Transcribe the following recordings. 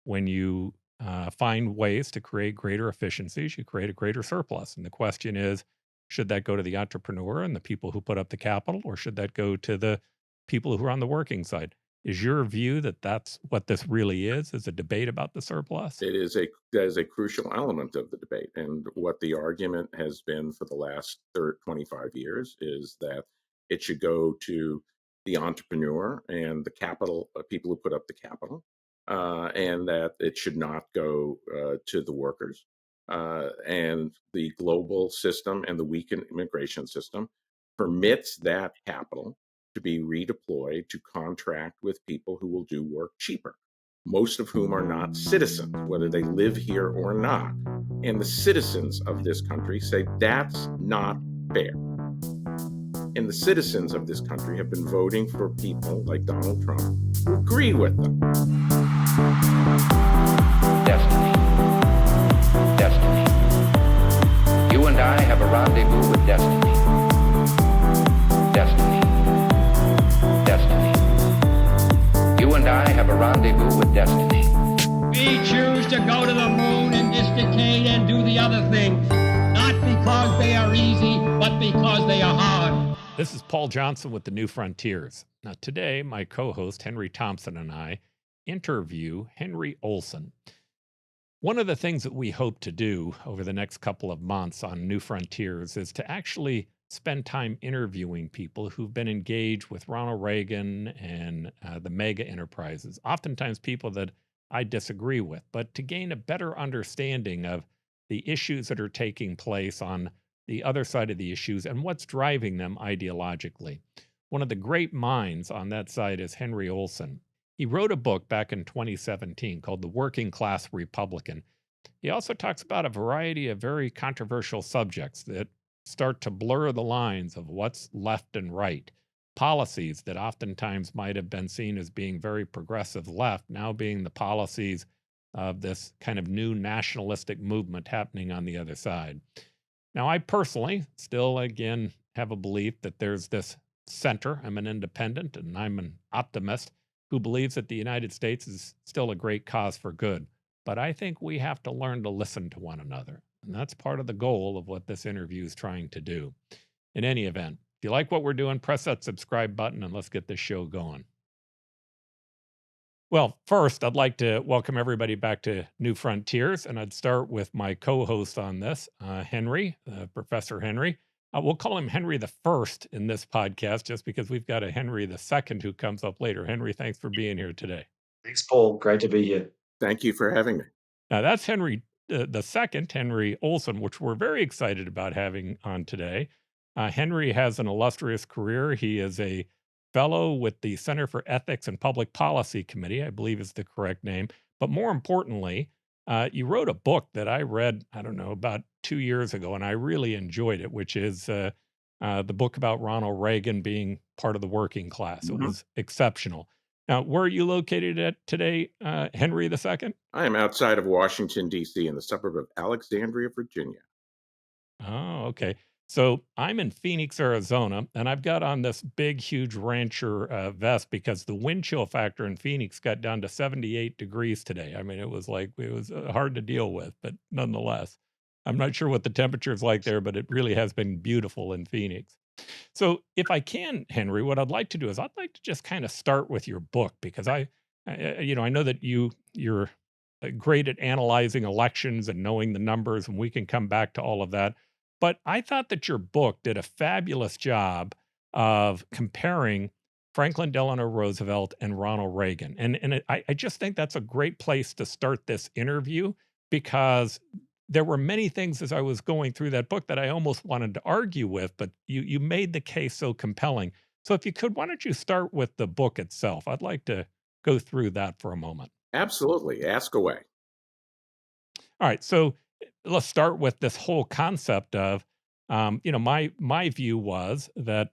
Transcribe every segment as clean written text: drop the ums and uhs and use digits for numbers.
when you find ways to create greater efficiencies, you create a greater surplus. And the question is, should that go to the entrepreneur and the people who put up the capital, or should that go to the people who are on the working side? Is your view that that's what this really is a debate about the surplus? That is a crucial element of the debate. And what the argument has been for the last 25 years is that it should go to the entrepreneur and the capital, people who put up the capital, and that it should not go to the workers. And the global system and the weakened immigration system permits that capital to be redeployed to contract with people who will do work cheaper, most of whom are not citizens, whether they live here or not. And the citizens of this country say that's not fair. And the citizens of this country have been voting for people like Donald Trump who agree with them. Destiny. Destiny. You and I have a rendezvous with destiny. Destiny. Destiny. You and I have a rendezvous with destiny. We choose to go to the moon in this decade and do the other things, not because they are easy, but because they are hard. This is Paul Johnson with the New Frontiers. Now, today, my co-host Henry Thompson and I interview Henry Olsen. One of the things that we hope to do over the next couple of months on New Frontiers is to actually spend time interviewing people who've been engaged with Ronald Reagan and the MAGA enterprises, oftentimes people that I disagree with, but to gain a better understanding of the issues that are taking place on the other side of the issues and what's driving them ideologically. One of the great minds on that side is Henry Olsen. He wrote a book back in 2017 called The Working Class Republican. He also talks about a variety of very controversial subjects that start to blur the lines of what's left and right. Policies that oftentimes might have been seen as being very progressive left, now being the policies of this kind of new nationalistic movement happening on the other side. Now, I personally still, again, have a belief that there's this center. I'm an independent and I'm an optimist who believes that the United States is still a great cause for good. But I think we have to learn to listen to one another. And that's part of the goal of what this interview is trying to do. In any event, if you like what we're doing, press that subscribe button and let's get this show going. Well, first, I'd like to welcome everybody back to New Frontiers, and I'd start with my co-host on this, Henry, Professor Henry. We'll call him Henry the First in this podcast, just because we've got a Henry the Second who comes up later. Henry, thanks for being here today. Thanks, Paul. Great to be here. Thank you for having me. Now, that's Henry the Second, Henry Olsen, which we're very excited about having on today. Henry has an illustrious career. He is a fellow with the Center for Ethics and Public Policy Committee, I believe is the correct name. But more importantly, you wrote a book that I read, I don't know, about 2 years ago, and I really enjoyed it, which is the book about Ronald Reagan being part of the working class. It was exceptional. Now, where are you located at today, Henry II? I am outside of Washington, D.C., in the suburb of Alexandria, Virginia. Oh, okay. So I'm in Phoenix, Arizona, and I've got on this big, huge rancher vest because the wind chill factor in Phoenix got down to 78 degrees today. I mean, it was hard to deal with, but nonetheless, I'm not sure what the temperature is like there, but it really has been beautiful in Phoenix. So if I can, Henry, what I'd like to do is I'd like to just kind of start with your book because I know that you're great at analyzing elections and knowing the numbers, and we can come back to all of that. But I thought that your book did a fabulous job of comparing Franklin Delano Roosevelt and Ronald Reagan. And I just think that's a great place to start this interview because there were many things as I was going through that book that I almost wanted to argue with, but you made the case so compelling. So if you could, why don't you start with the book itself? I'd like to go through that for a moment. Absolutely. Ask away. All right. So let's start with this whole concept of, my view was that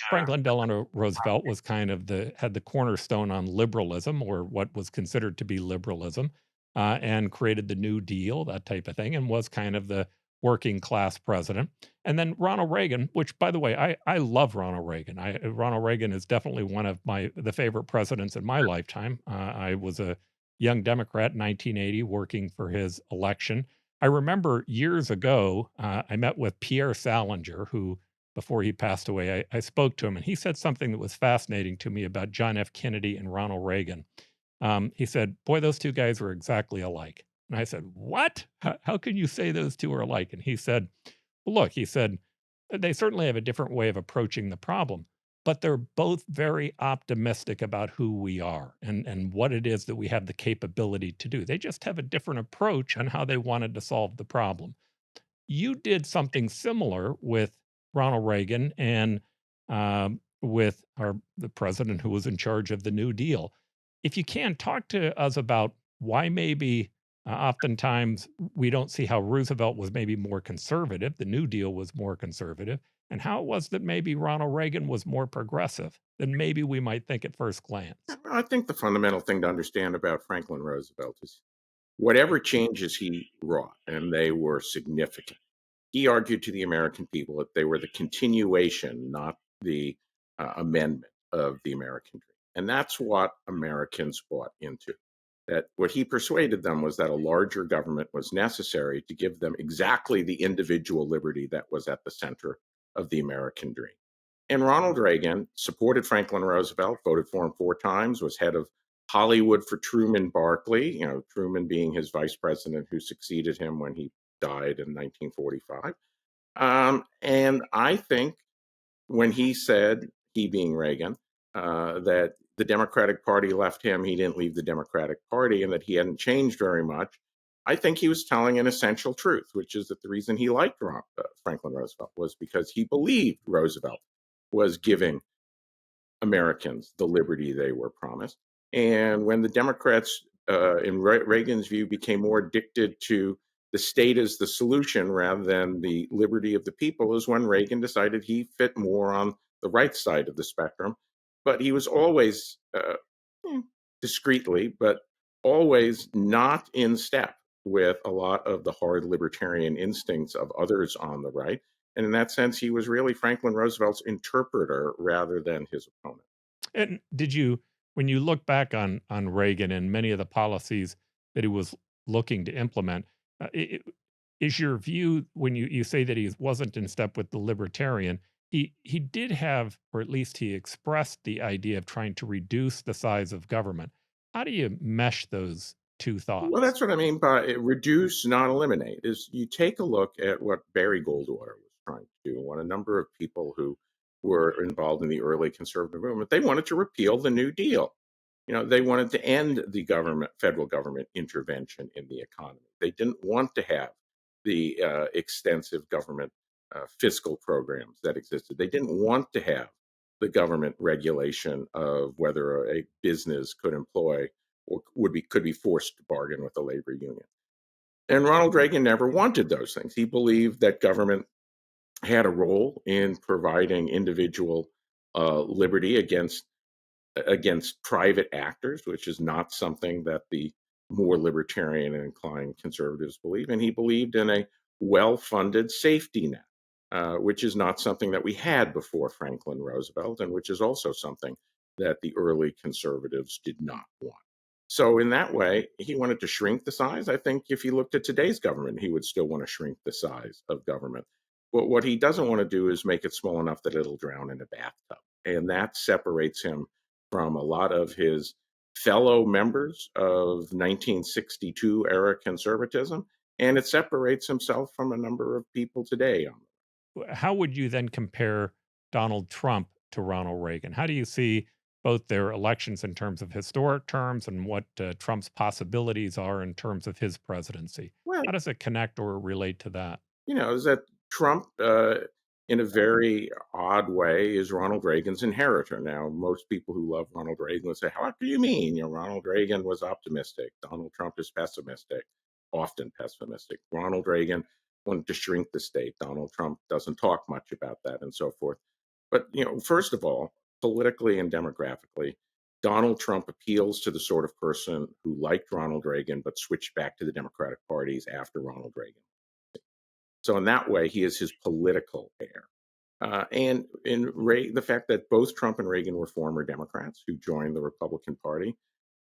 Franklin Delano Roosevelt was kind of had the cornerstone on liberalism, or what was considered to be liberalism, and created the New Deal, that type of thing, and was kind of the working class president. And then Ronald Reagan, which by the way, I love Ronald Reagan. Ronald Reagan is definitely one of the favorite presidents in my lifetime. I was a young Democrat in 1980 working for his election. I remember years ago, I met with Pierre Salinger, who before he passed away, I spoke to him, and he said something that was fascinating to me about John F. Kennedy and Ronald Reagan. He said, "Boy, those two guys were exactly alike." And I said, "What? How can you say those two are alike?" And he said, "Well, look," he said, "they certainly have a different way of approaching the problem, but they're both very optimistic about who we are and what it is that we have the capability to do. They just have a different approach on how they wanted to solve the problem." You did something similar with Ronald Reagan and with the president who was in charge of the New Deal. If you can, talk to us about why maybe oftentimes we don't see how Roosevelt was maybe more conservative, the New Deal was more conservative, and how it was that maybe Ronald Reagan was more progressive than maybe we might think at first glance. I think the fundamental thing to understand about Franklin Roosevelt is whatever changes he wrought, and they were significant, he argued to the American people that they were the continuation, not the amendment of the American dream. And that's what Americans bought into. That what he persuaded them was that a larger government was necessary to give them exactly the individual liberty that was at the center of the American dream. And Ronald Reagan supported Franklin Roosevelt, voted for him 4 times, was head of Hollywood for Truman Barkley, Truman being his vice president who succeeded him when he died in 1945. And I think when he said, he being Reagan, that the Democratic Party left him, he didn't leave the Democratic Party, and that he hadn't changed very much, I think he was telling an essential truth, which is that the reason he liked Franklin Roosevelt was because he believed Roosevelt was giving Americans the liberty they were promised. And when the Democrats, in Reagan's view, became more addicted to the state as the solution rather than the liberty of the people, is when Reagan decided he fit more on the right side of the spectrum. But he was always discreetly, but always not in step with a lot of the hard libertarian instincts of others on the right. And in that sense, he was really Franklin Roosevelt's interpreter rather than his opponent. And did you, when you look back on Reagan and many of the policies that he was looking to implement, is your view when you say that he wasn't in step with the libertarian? He did have, or at least he expressed the idea of trying to reduce the size of government. How do you mesh those two Well, thoughts? that's what I mean by reduce, not eliminate, is you take a look at what Barry Goldwater was trying to do, what a number of people who were involved in the early conservative movement, they wanted to repeal the New Deal. They wanted to end the federal government intervention in the economy. They didn't want to have the extensive government fiscal programs that existed. They didn't want to have the government regulation of whether a business could employ or could be forced to bargain with a labor union. And Ronald Reagan never wanted those things. He believed that government had a role in providing individual liberty against private actors, which is not something that the more libertarian and inclined conservatives believe. And he believed in a well-funded safety net, which is not something that we had before Franklin Roosevelt, and which is also something that the early conservatives did not want. So in that way, he wanted to shrink the size. I think if he looked at today's government, he would still want to shrink the size of government. But what he doesn't want to do is make it small enough that it'll drown in a bathtub. And that separates him from a lot of his fellow members of 1962 era conservatism, and it separates himself from a number of people today. How would you then compare Donald Trump to Ronald Reagan? How do you see both their elections in terms of historic terms and what Trump's possibilities are in terms of his presidency? Well, How does it connect or relate to that? is that Trump, in a very odd way, is Ronald Reagan's inheritor. Now, most people who love Ronald Reagan would say, "How do you mean? Ronald Reagan was optimistic. Donald Trump is pessimistic, often pessimistic. Ronald Reagan wanted to shrink the state. Donald Trump doesn't talk much about that," and so forth. But, first of all, politically and demographically, Donald Trump appeals to the sort of person who liked Ronald Reagan but switched back to the Democratic parties after Ronald Reagan. So in that way, he is his political heir. And in the fact that both Trump and Reagan were former Democrats who joined the Republican Party,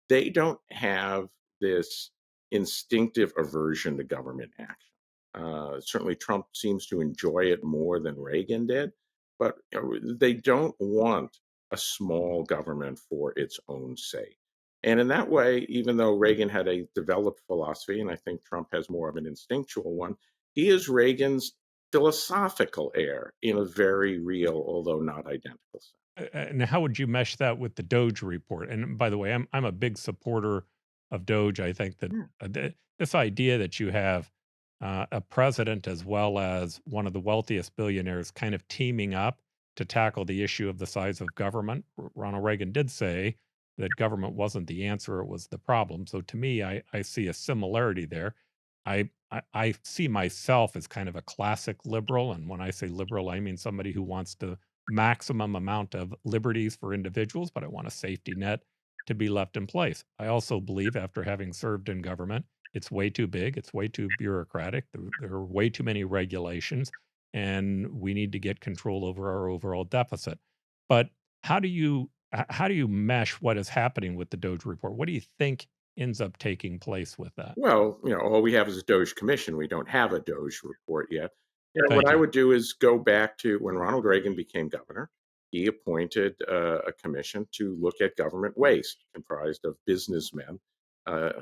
they don't have this instinctive aversion to government action. Certainly, Trump seems to enjoy it more than Reagan did, but they don't want a small government for its own sake. And in that way, even though Reagan had a developed philosophy, and I think Trump has more of an instinctual one, he is Reagan's philosophical heir in a very real, although not identical sense. And how would you mesh that with the DOGE report? And by the way, I'm a big supporter of DOGE. I think that Yeah. this idea that you have a president as well as one of the wealthiest billionaires kind of teaming up to tackle the issue of the size of government. Ronald Reagan did say that government wasn't the answer; it was the problem. So to me, I see a similarity there. I see myself as kind of a classic liberal, and when I say liberal, I mean somebody who wants the maximum amount of liberties for individuals, but I want a safety net to be left in place. I also believe, after having served in government, it's way too big, it's way too bureaucratic, there are way too many regulations, and we need to get control over our overall deficit. But how do you mesh what is happening with the DOGE report? What do you think ends up taking place with that? Well, all we have is a DOGE commission. We don't have a DOGE report yet. What Thank I you. would do is go back to when Ronald Reagan became governor. He appointed a commission to look at government waste, comprised of businessmen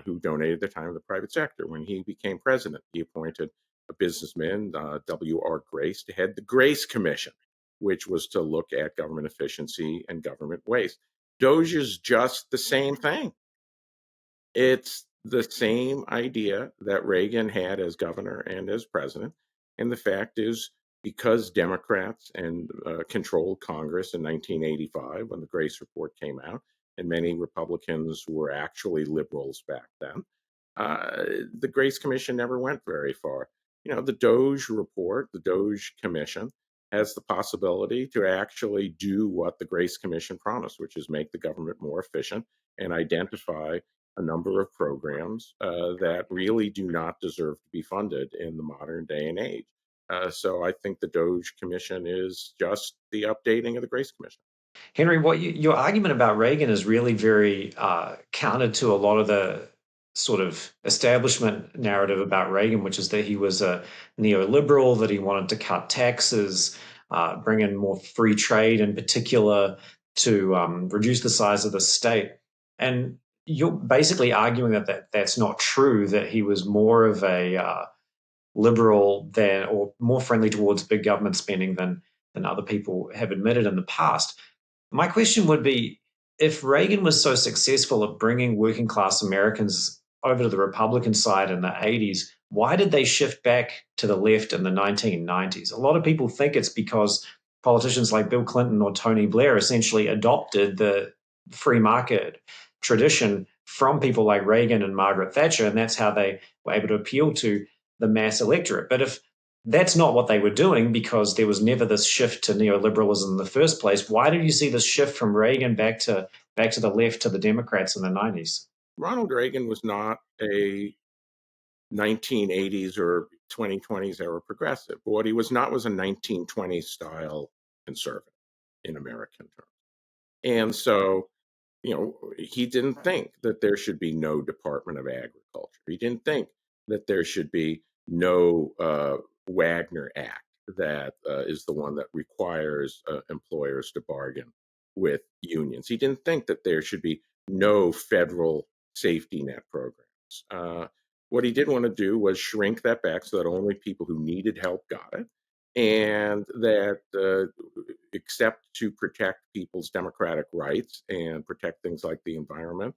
who donated their time to the private sector. When he became president, he appointed a businessman, W.R. Grace, to head the Grace Commission, which was to look at government efficiency and government waste. DOGE is just the same thing. It's the same idea that Reagan had as governor and as president. And the fact is, because Democrats controlled Congress in 1985 when the Grace Report came out, and many Republicans were actually liberals back then, the Grace Commission never went very far. The DOGE report, the DOGE Commission, has the possibility to actually do what the Grace Commission promised, which is make the government more efficient and identify a number of programs that really do not deserve to be funded in the modern day and age. So I think the DOGE Commission is just the updating of the Grace Commission. Henry, your argument about Reagan is really very counter to a lot of the sort of establishment narrative about Reagan, which is that he was a neoliberal, that he wanted to cut taxes, bring in more free trade in particular, to reduce the size of the state. And you're basically arguing that that's not true, that he was more of a liberal than, or more friendly towards big government spending than other people have admitted in the past. My question would be, if Reagan was so successful at bringing working class Americans over to the Republican side in the 80s, why did they shift back to the left in the 1990s? A lot of people think it's because politicians like Bill Clinton or Tony Blair essentially adopted the free market tradition from people like Reagan and Margaret Thatcher, and that's how they were able to appeal to the mass electorate. But if that's not what they were doing, because there was never this shift to neoliberalism in the first place, why did you see this shift from Reagan back to the left, to the Democrats in the 90s? Ronald Reagan was not a 1980s or 2020s era progressive. But what he was not was a 1920s style conservative in American terms. And so, he didn't think that there should be no Department of Agriculture. He didn't think that there should be no Wagner Act that is the one that requires employers to bargain with unions. He didn't think that there should be no federal safety net programs. What he did want to do was shrink that back so that only people who needed help got it, and that except to protect people's democratic rights and protect things like the environment,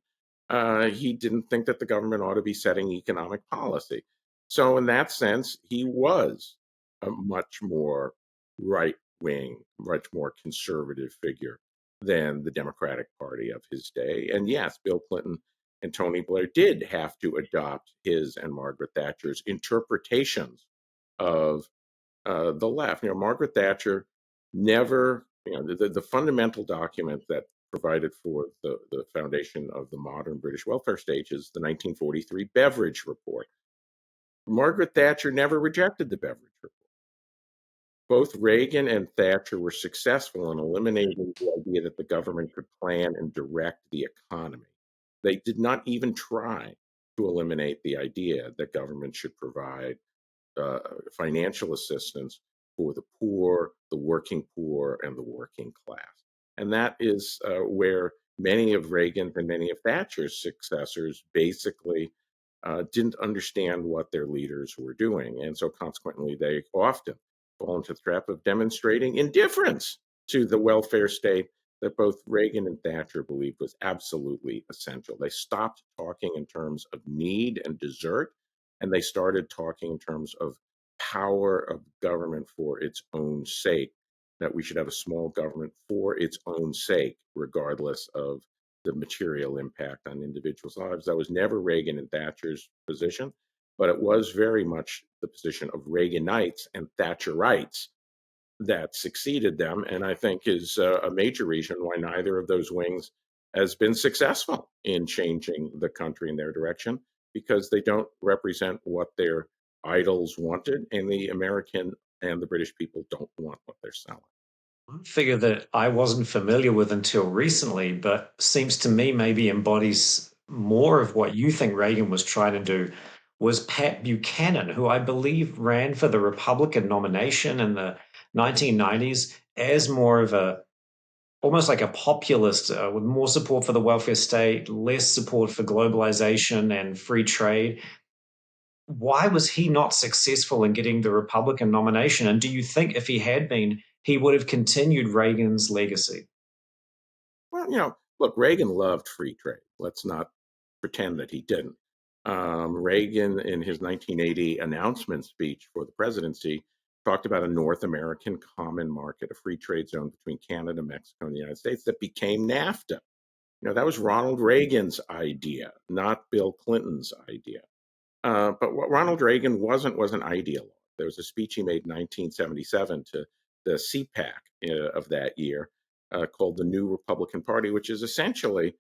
he didn't think that the government ought to be setting economic policy. So in that sense, he was a much more right-wing, much more conservative figure than the Democratic Party of his day. And yes, Bill Clinton and Tony Blair did have to adopt his and Margaret Thatcher's interpretations of the left. Margaret Thatcher never, the fundamental document that provided for the foundation of the modern British welfare state is the 1943 Beveridge Report. Margaret Thatcher never rejected the beverage reform. Both Reagan and Thatcher were successful in eliminating the idea that the government could plan and direct the economy. They did not even try to eliminate the idea that government should provide financial assistance for the poor, the working poor, and the working class. And that is where many of Reagan and many of Thatcher's successors basically didn't understand what their leaders were doing. And so consequently, they often fall into the trap of demonstrating indifference to the welfare state that both Reagan and Thatcher believed was absolutely essential. They stopped talking in terms of need and desert, and they started talking in terms of power of government for its own sake, that we should have a small government for its own sake, regardless of the material impact on individuals' lives. That was never Reagan and Thatcher's position, but it was very much the position of Reaganites and Thatcherites that succeeded them, and I think is a major reason why neither of those wings has been successful in changing the country in their direction, because they don't represent what their idols wanted, and the American and the British people don't want what they're selling. Figure that I wasn't familiar with until recently, but seems to me maybe embodies more of what you think Reagan was trying to do, was Pat Buchanan, who I believe ran for the Republican nomination in the 1990s as more of a almost like a populist with more support for the welfare state, less support for globalization and free trade. Why was he not successful in getting the Republican nomination? And do you think if he had been, he would have continued Reagan's legacy? Well, look, Reagan loved free trade. Let's not pretend that he didn't. Reagan, in his 1980 announcement speech for the presidency, talked about a North American common market, a free trade zone between Canada, Mexico, and the United States that became NAFTA. That was Ronald Reagan's idea, not Bill Clinton's idea. But what Ronald Reagan wasn't was an ideologue. There was a speech he made in 1977 to the CPAC of that year called the New Republican Party, which is essentially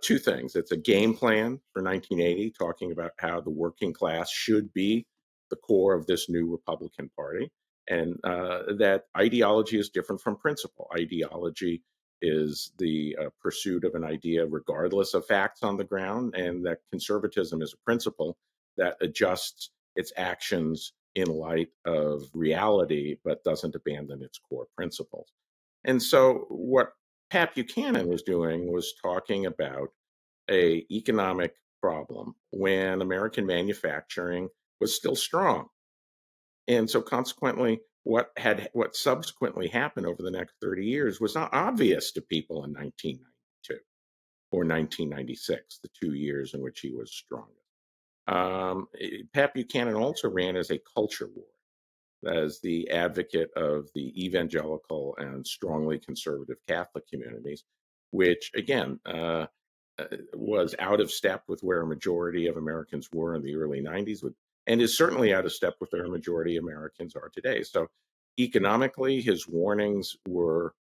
two things. It's a game plan for 1980, talking about how the working class should be the core of this new Republican Party, and that ideology is different from principle. Ideology is the pursuit of an idea regardless of facts on the ground, and that conservatism is a principle that adjusts its actions in light of reality, but doesn't abandon its core principles. And so what Pat Buchanan was doing was talking about a economic problem when American manufacturing was still strong. And so consequently, what subsequently happened over the next 30 years was not obvious to people in 1992 or 1996, the 2 years in which he was strongest. Pat Buchanan also ran as a culture war, as the advocate of the evangelical and strongly conservative Catholic communities, which again was out of step with where a majority of Americans were in the early 90s, and is certainly out of step with where a majority of Americans are today. So economically, his warnings were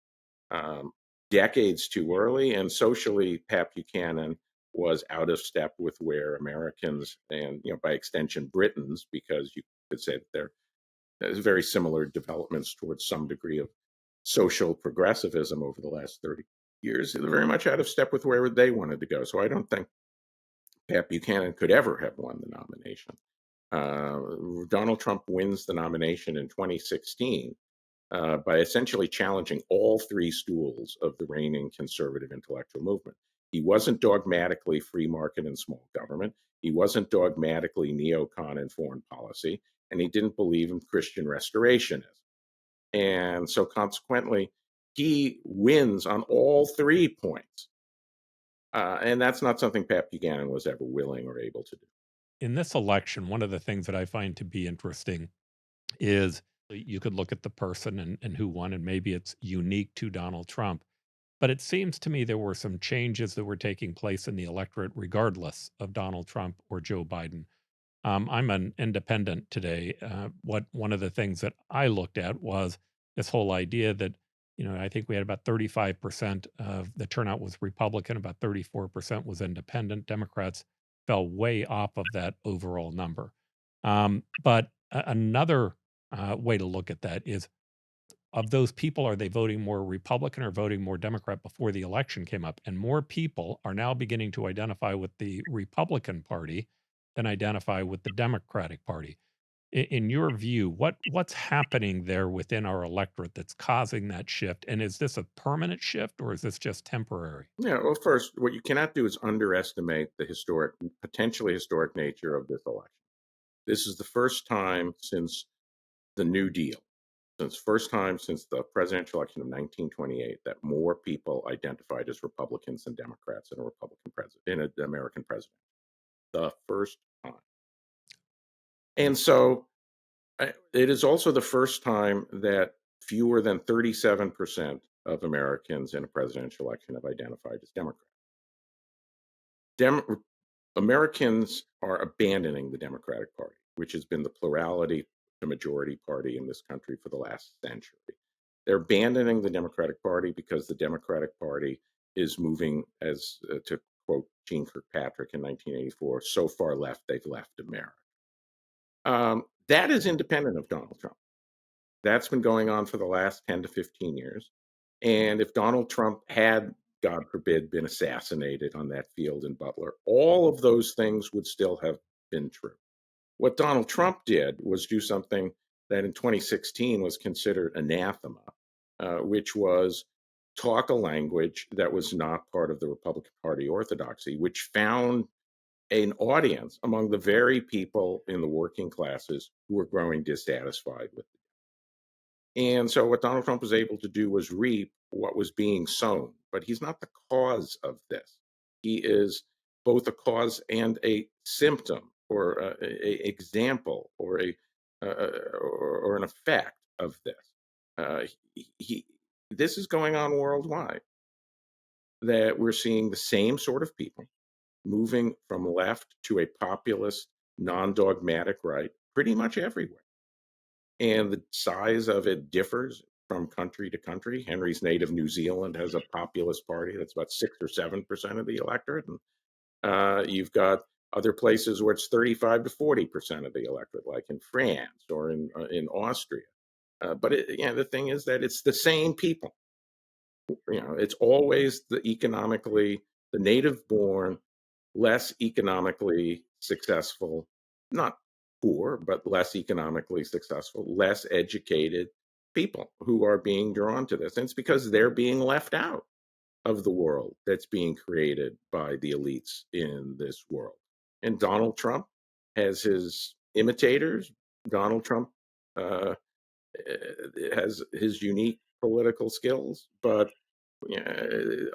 decades too early, and socially, Pat Buchanan was out of step with where Americans and, by extension, Britons, because you could say that there's very similar developments towards some degree of social progressivism over the last 30 years. They're very much out of step with where they wanted to go. So I don't think Pat Buchanan could ever have won the nomination. Donald Trump wins the nomination in 2016 by essentially challenging all three stools of the reigning conservative intellectual movement. He wasn't dogmatically free market and small government. He wasn't dogmatically neocon in foreign policy, and he didn't believe in Christian restorationism. And so consequently, he wins on all 3 points. And that's not something Pat Buchanan was ever willing or able to do. In this election, one of the things that I find to be interesting is you could look at the person and who won, and maybe it's unique to Donald Trump. But it seems to me there were some changes that were taking place in the electorate, regardless of Donald Trump or Joe Biden. I'm an independent today. What one of the things that I looked at was this whole idea that, I think we had about 35% of the turnout was Republican, about 34% was independent. Democrats fell way off of that overall number. But another way to look at that is, of those people, are they voting more Republican or voting more Democrat before the election came up? And more people are now beginning to identify with the Republican Party than identify with the Democratic Party. In your view, what's happening there within our electorate that's causing that shift? And is this a permanent shift or is this just temporary? Yeah, well, first, what you cannot do is underestimate the potentially historic nature of this election. This is the first time since the New Deal, first time since the presidential election of 1928 that more people identified as Republicans than Democrats in a Republican president, in an American president. The first time. And so it is also the first time that fewer than 37% of Americans in a presidential election have identified as Democrats. Americans are abandoning the Democratic Party, which has been the plurality, the majority party in this country for the last century. They're abandoning the Democratic Party because the Democratic Party is moving, as to quote Gene Kirkpatrick in 1984, so far left they've left America. That is independent of Donald Trump. That's been going on for the last 10 to 15 years. And if Donald Trump had, God forbid, been assassinated on that field in Butler, all of those things would still have been true. What Donald Trump did was do something that in 2016 was considered anathema, which was talk a language that was not part of the Republican Party orthodoxy, which found an audience among the very people in the working classes who were growing dissatisfied with it. And so what Donald Trump was able to do was reap what was being sown, but he's not the cause of this. He is both a cause and a symptom, or a example, or or an effect of this. This is going on worldwide. That we're seeing the same sort of people moving from left to a populist, non-dogmatic right, pretty much everywhere. And the size of it differs from country to country. Henry's native New Zealand has a populist party that's about 6 or 7% of the electorate. And you've got other places where it's 35 to 40% of the electorate, like in France or in Austria. But the thing is that it's the same people. It's always the native born, less economically successful, not poor, but less economically successful, less educated people who are being drawn to this. And it's because they're being left out of the world that's being created by the elites in this world. And Donald Trump has his imitators. Donald Trump has his unique political skills, but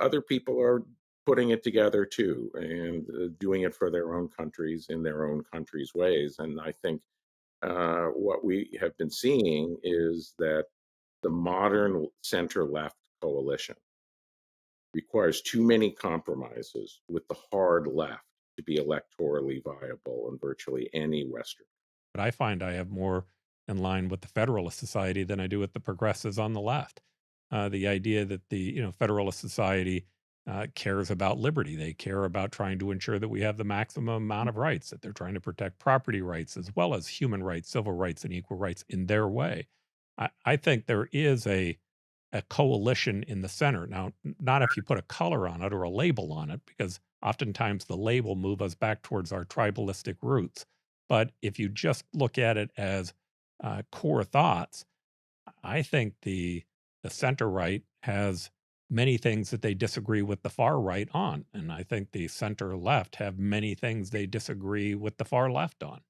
other people are putting it together too, and doing it for their own countries in their own countries' ways. And I think what we have been seeing is that the modern center-left coalition requires too many compromises with the hard left to be electorally viable in virtually any Western. But I find I have more in line with the Federalist Society than I do with the progressives on the left. The idea that the Federalist Society cares about liberty, they care about trying to ensure that we have the maximum amount of rights, that they're trying to protect property rights as well as human rights, civil rights, and equal rights in their way. I think there is a coalition in the center. Now, not if you put a color on it or a label on it, because oftentimes the label move us back towards our tribalistic roots. But if you just look at it as core thoughts, I think the center right has many things that they disagree with the far right on, and I think the center left have many things they disagree with the far left on.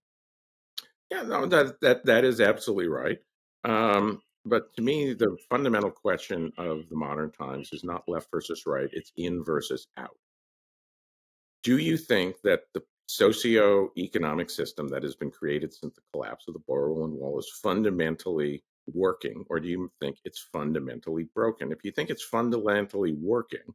Yeah, no, that is absolutely right. But to me, the fundamental question of the modern times is not left versus right; it's in versus out. Do you think that the socio-economic system that has been created since the collapse of the Berlin Wall is fundamentally working, or do you think it's fundamentally broken? If you think it's fundamentally working,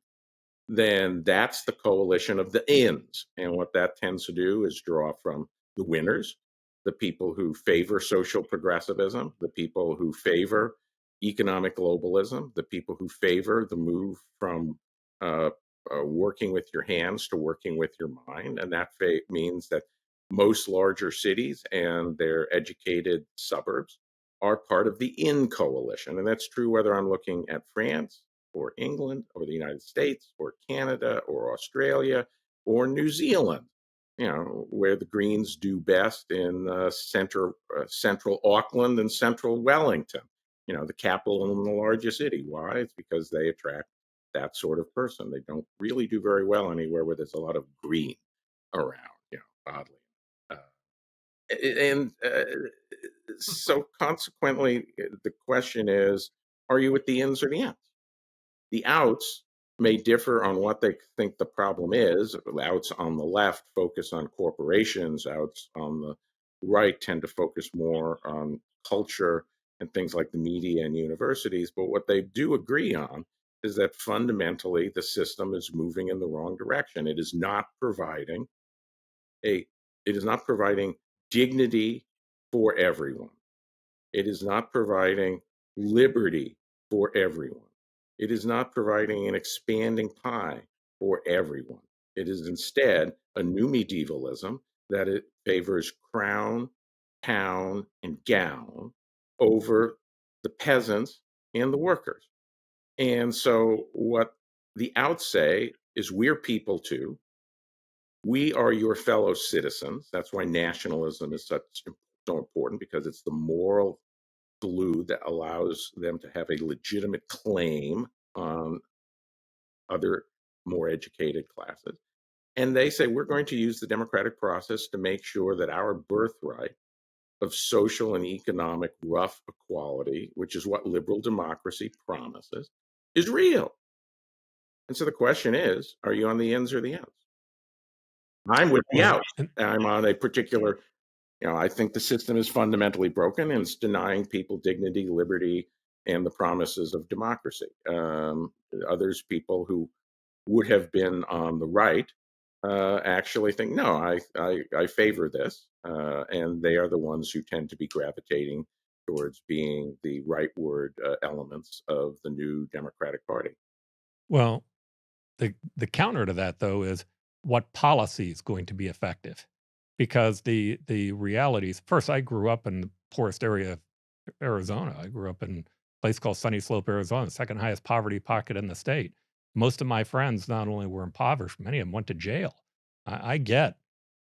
then that's the coalition of the ends. And what that tends to do is draw from the winners, the people who favor social progressivism, the people who favor economic globalism, the people who favor the move from working with your hands to working with your mind. And that means that most larger cities and their educated suburbs are part of the in coalition. And that's true whether I'm looking at France or England or the United States or Canada or Australia or New Zealand, where the Greens do best in central Auckland and central Wellington, the capital and the largest city. Why? It's because they attract that sort of person. They don't really do very well anywhere where there's a lot of green around, oddly. Uh, and so consequently, the question is, are you at the ins or the outs? The outs may differ on what they think the problem is. The outs on the left focus on corporations. Outs on the right tend to focus more on culture and things like the media and universities. But what they do agree on is that fundamentally the system is moving in the wrong direction. It is not providing a it is not providing dignity for everyone. It is not providing liberty for everyone. It is not providing an expanding pie for everyone. It is instead a new medievalism that it favors crown, town, and gown over the peasants and the workers. And so what the outs say is we're people too. We are your fellow citizens. That's why nationalism is so important, because it's the moral glue that allows them to have a legitimate claim on other more educated classes. And they say we're going to use the democratic process to make sure that our birthright of social and economic rough equality, which is what liberal democracy promises, is real. And so the question is, are you on the ins or the outs? I'm with the Well, outs. I'm on a particular, I think the system is fundamentally broken and it's denying people dignity, liberty, and the promises of democracy. Others, people who would have been on the right, actually think, no, I favor this. And they are the ones who tend to be gravitating towards being the rightward elements of the new Democratic Party. well, the counter to that though is what policy is going to be effective, because the realities. First, I grew up in the poorest area of Arizona. I grew up in a place called Sunny Slope, Arizona, the second highest poverty pocket in the state. Most of my friends not only were impoverished, many of them went to jail. I get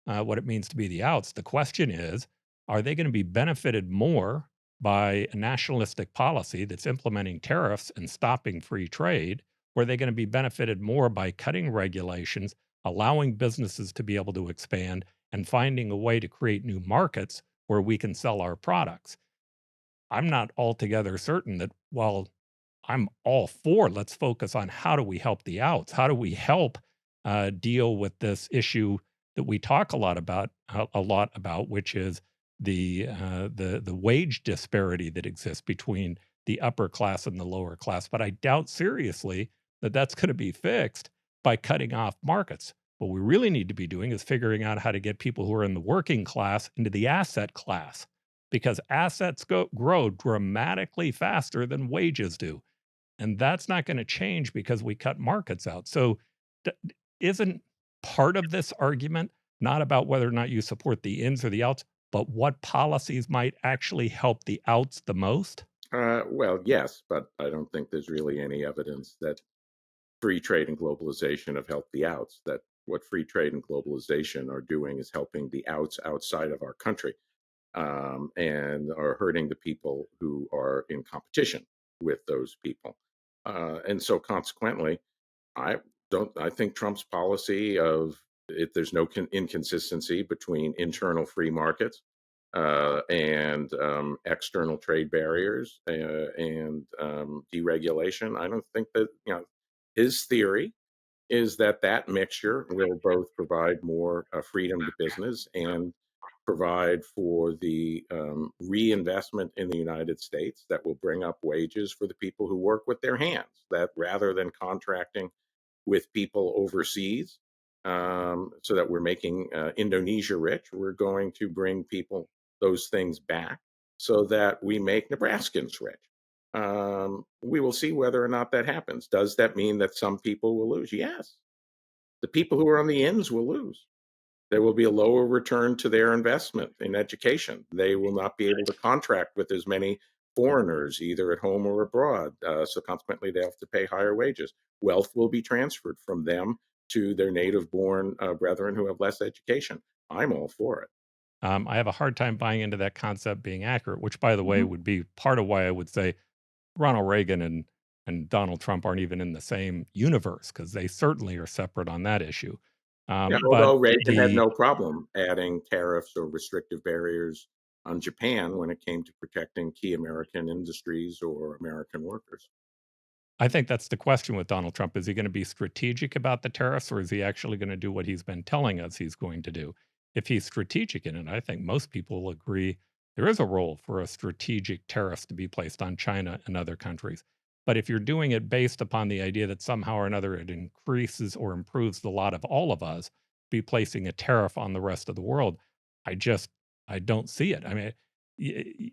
what it means to be the outs. The question is, are they going to be benefited more by a nationalistic policy that's implementing tariffs and stopping free trade? Or are they going to be benefited more by cutting regulations, allowing businesses to be able to expand, and finding a way to create new markets where we can sell our products? I'm not altogether certain that while I'm all for let's focus on how do we help the outs, how do we help deal with this issue that we talk a lot about, which is the wage disparity that exists between the upper class and the lower class. But I doubt seriously that that's going to be fixed by cutting off markets. What we really need to be doing is figuring out how to get people who are in the working class into the asset class, because assets grow dramatically faster than wages do. And that's not going to change because we cut markets out. So, isn't part of this argument not about whether or not you support the ins or the outs, but what policies might actually help the outs the most? Well, yes, but I don't think there's really any evidence that free trade and globalization have helped the outs. That what free trade and globalization are doing is helping the outs outside of our country, and are hurting the people who are in competition with those people. And so consequently, I I think Trump's policy of there's no inconsistency between internal free markets and external trade barriers and deregulation. I don't think that, his theory is that that mixture will both provide more freedom to business and provide for the reinvestment in the United States that will bring up wages for the people who work with their hands, that rather than contracting with people overseas, so that we're making Indonesia rich, we're going to bring people those things back so that we make Nebraskans rich. We will see whether or not that happens. Does that mean that some people will lose? Yes. The people who are on the ends will lose. There will be a lower return to their investment in education. They will not be able to contract with as many foreigners, either at home or abroad. So consequently, they have to pay higher wages. Wealth will be transferred from them to their native-born brethren who have less education. I'm all for it. I have a hard time buying into that concept being accurate, which, by the way, Mhm. would be part of why I would say Ronald Reagan and Donald Trump aren't even in the same universe because they certainly are separate on that issue. Yeah, But although Reagan had the no problem adding tariffs or restrictive barriers on Japan when it came to protecting key American industries or American workers. I think that's the question with Donald Trump. Is he going to be strategic about the tariffs or is he actually going to do what he's been telling us he's going to do? If he's strategic in it, I think most people will agree there is a role for a strategic tariffs to be placed on China and other countries. But if you're doing it based upon the idea that somehow or another it increases or improves the lot of all of us, be placing a tariff on the rest of the world, I just I don't see it. I mean,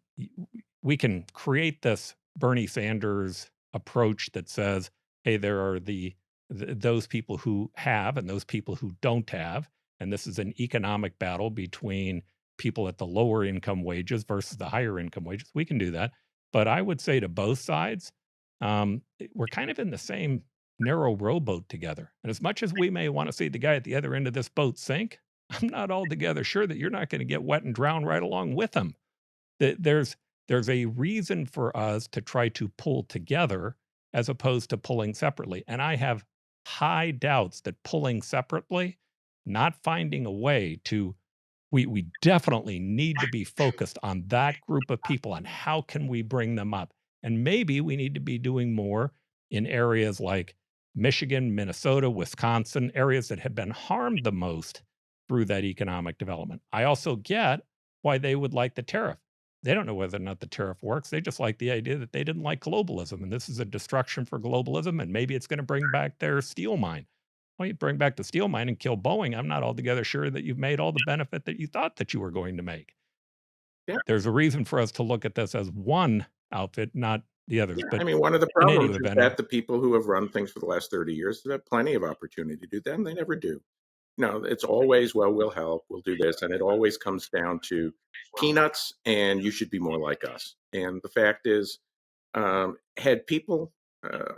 we can create this Bernie Sanders approach that says, hey, there are those people who have and those people who don't have, and this is an economic battle between people at the lower income wages versus the higher income wages. We can do that, but I would say to both sides, we're kind of in the same narrow rowboat together. And as much as we may want to see the guy at the other end of this boat sink, I'm not altogether sure that you're not going to get wet and drown right along with him. There's a reason for us to try to pull together as opposed to pulling separately. And I have high doubts that pulling separately, not finding a way to we definitely need to be focused on that group of people and how can we bring them up. And maybe we need to be doing more in areas like Michigan, Minnesota, Wisconsin, areas that have been harmed the most through that economic development. I also get why they would like the tariff. They don't know whether or not the tariff works. They just like the idea that they didn't like globalism. And this is a destruction for globalism. And maybe it's going to bring back their steel mine. Well, you bring back the steel mine and kill Boeing. I'm not altogether sure that you've made all the benefit that you thought that you were going to make. Yeah. There's a reason for us to look at this as one outfit, not the others. Yeah, But I mean, one of the in any problems is event, that the people who have run things for the last 30 years have had plenty of opportunity to do them. They never do. No, it's always, well, we'll help, we'll do this. And it always comes down to peanuts and you should be more like us. And the fact is, had people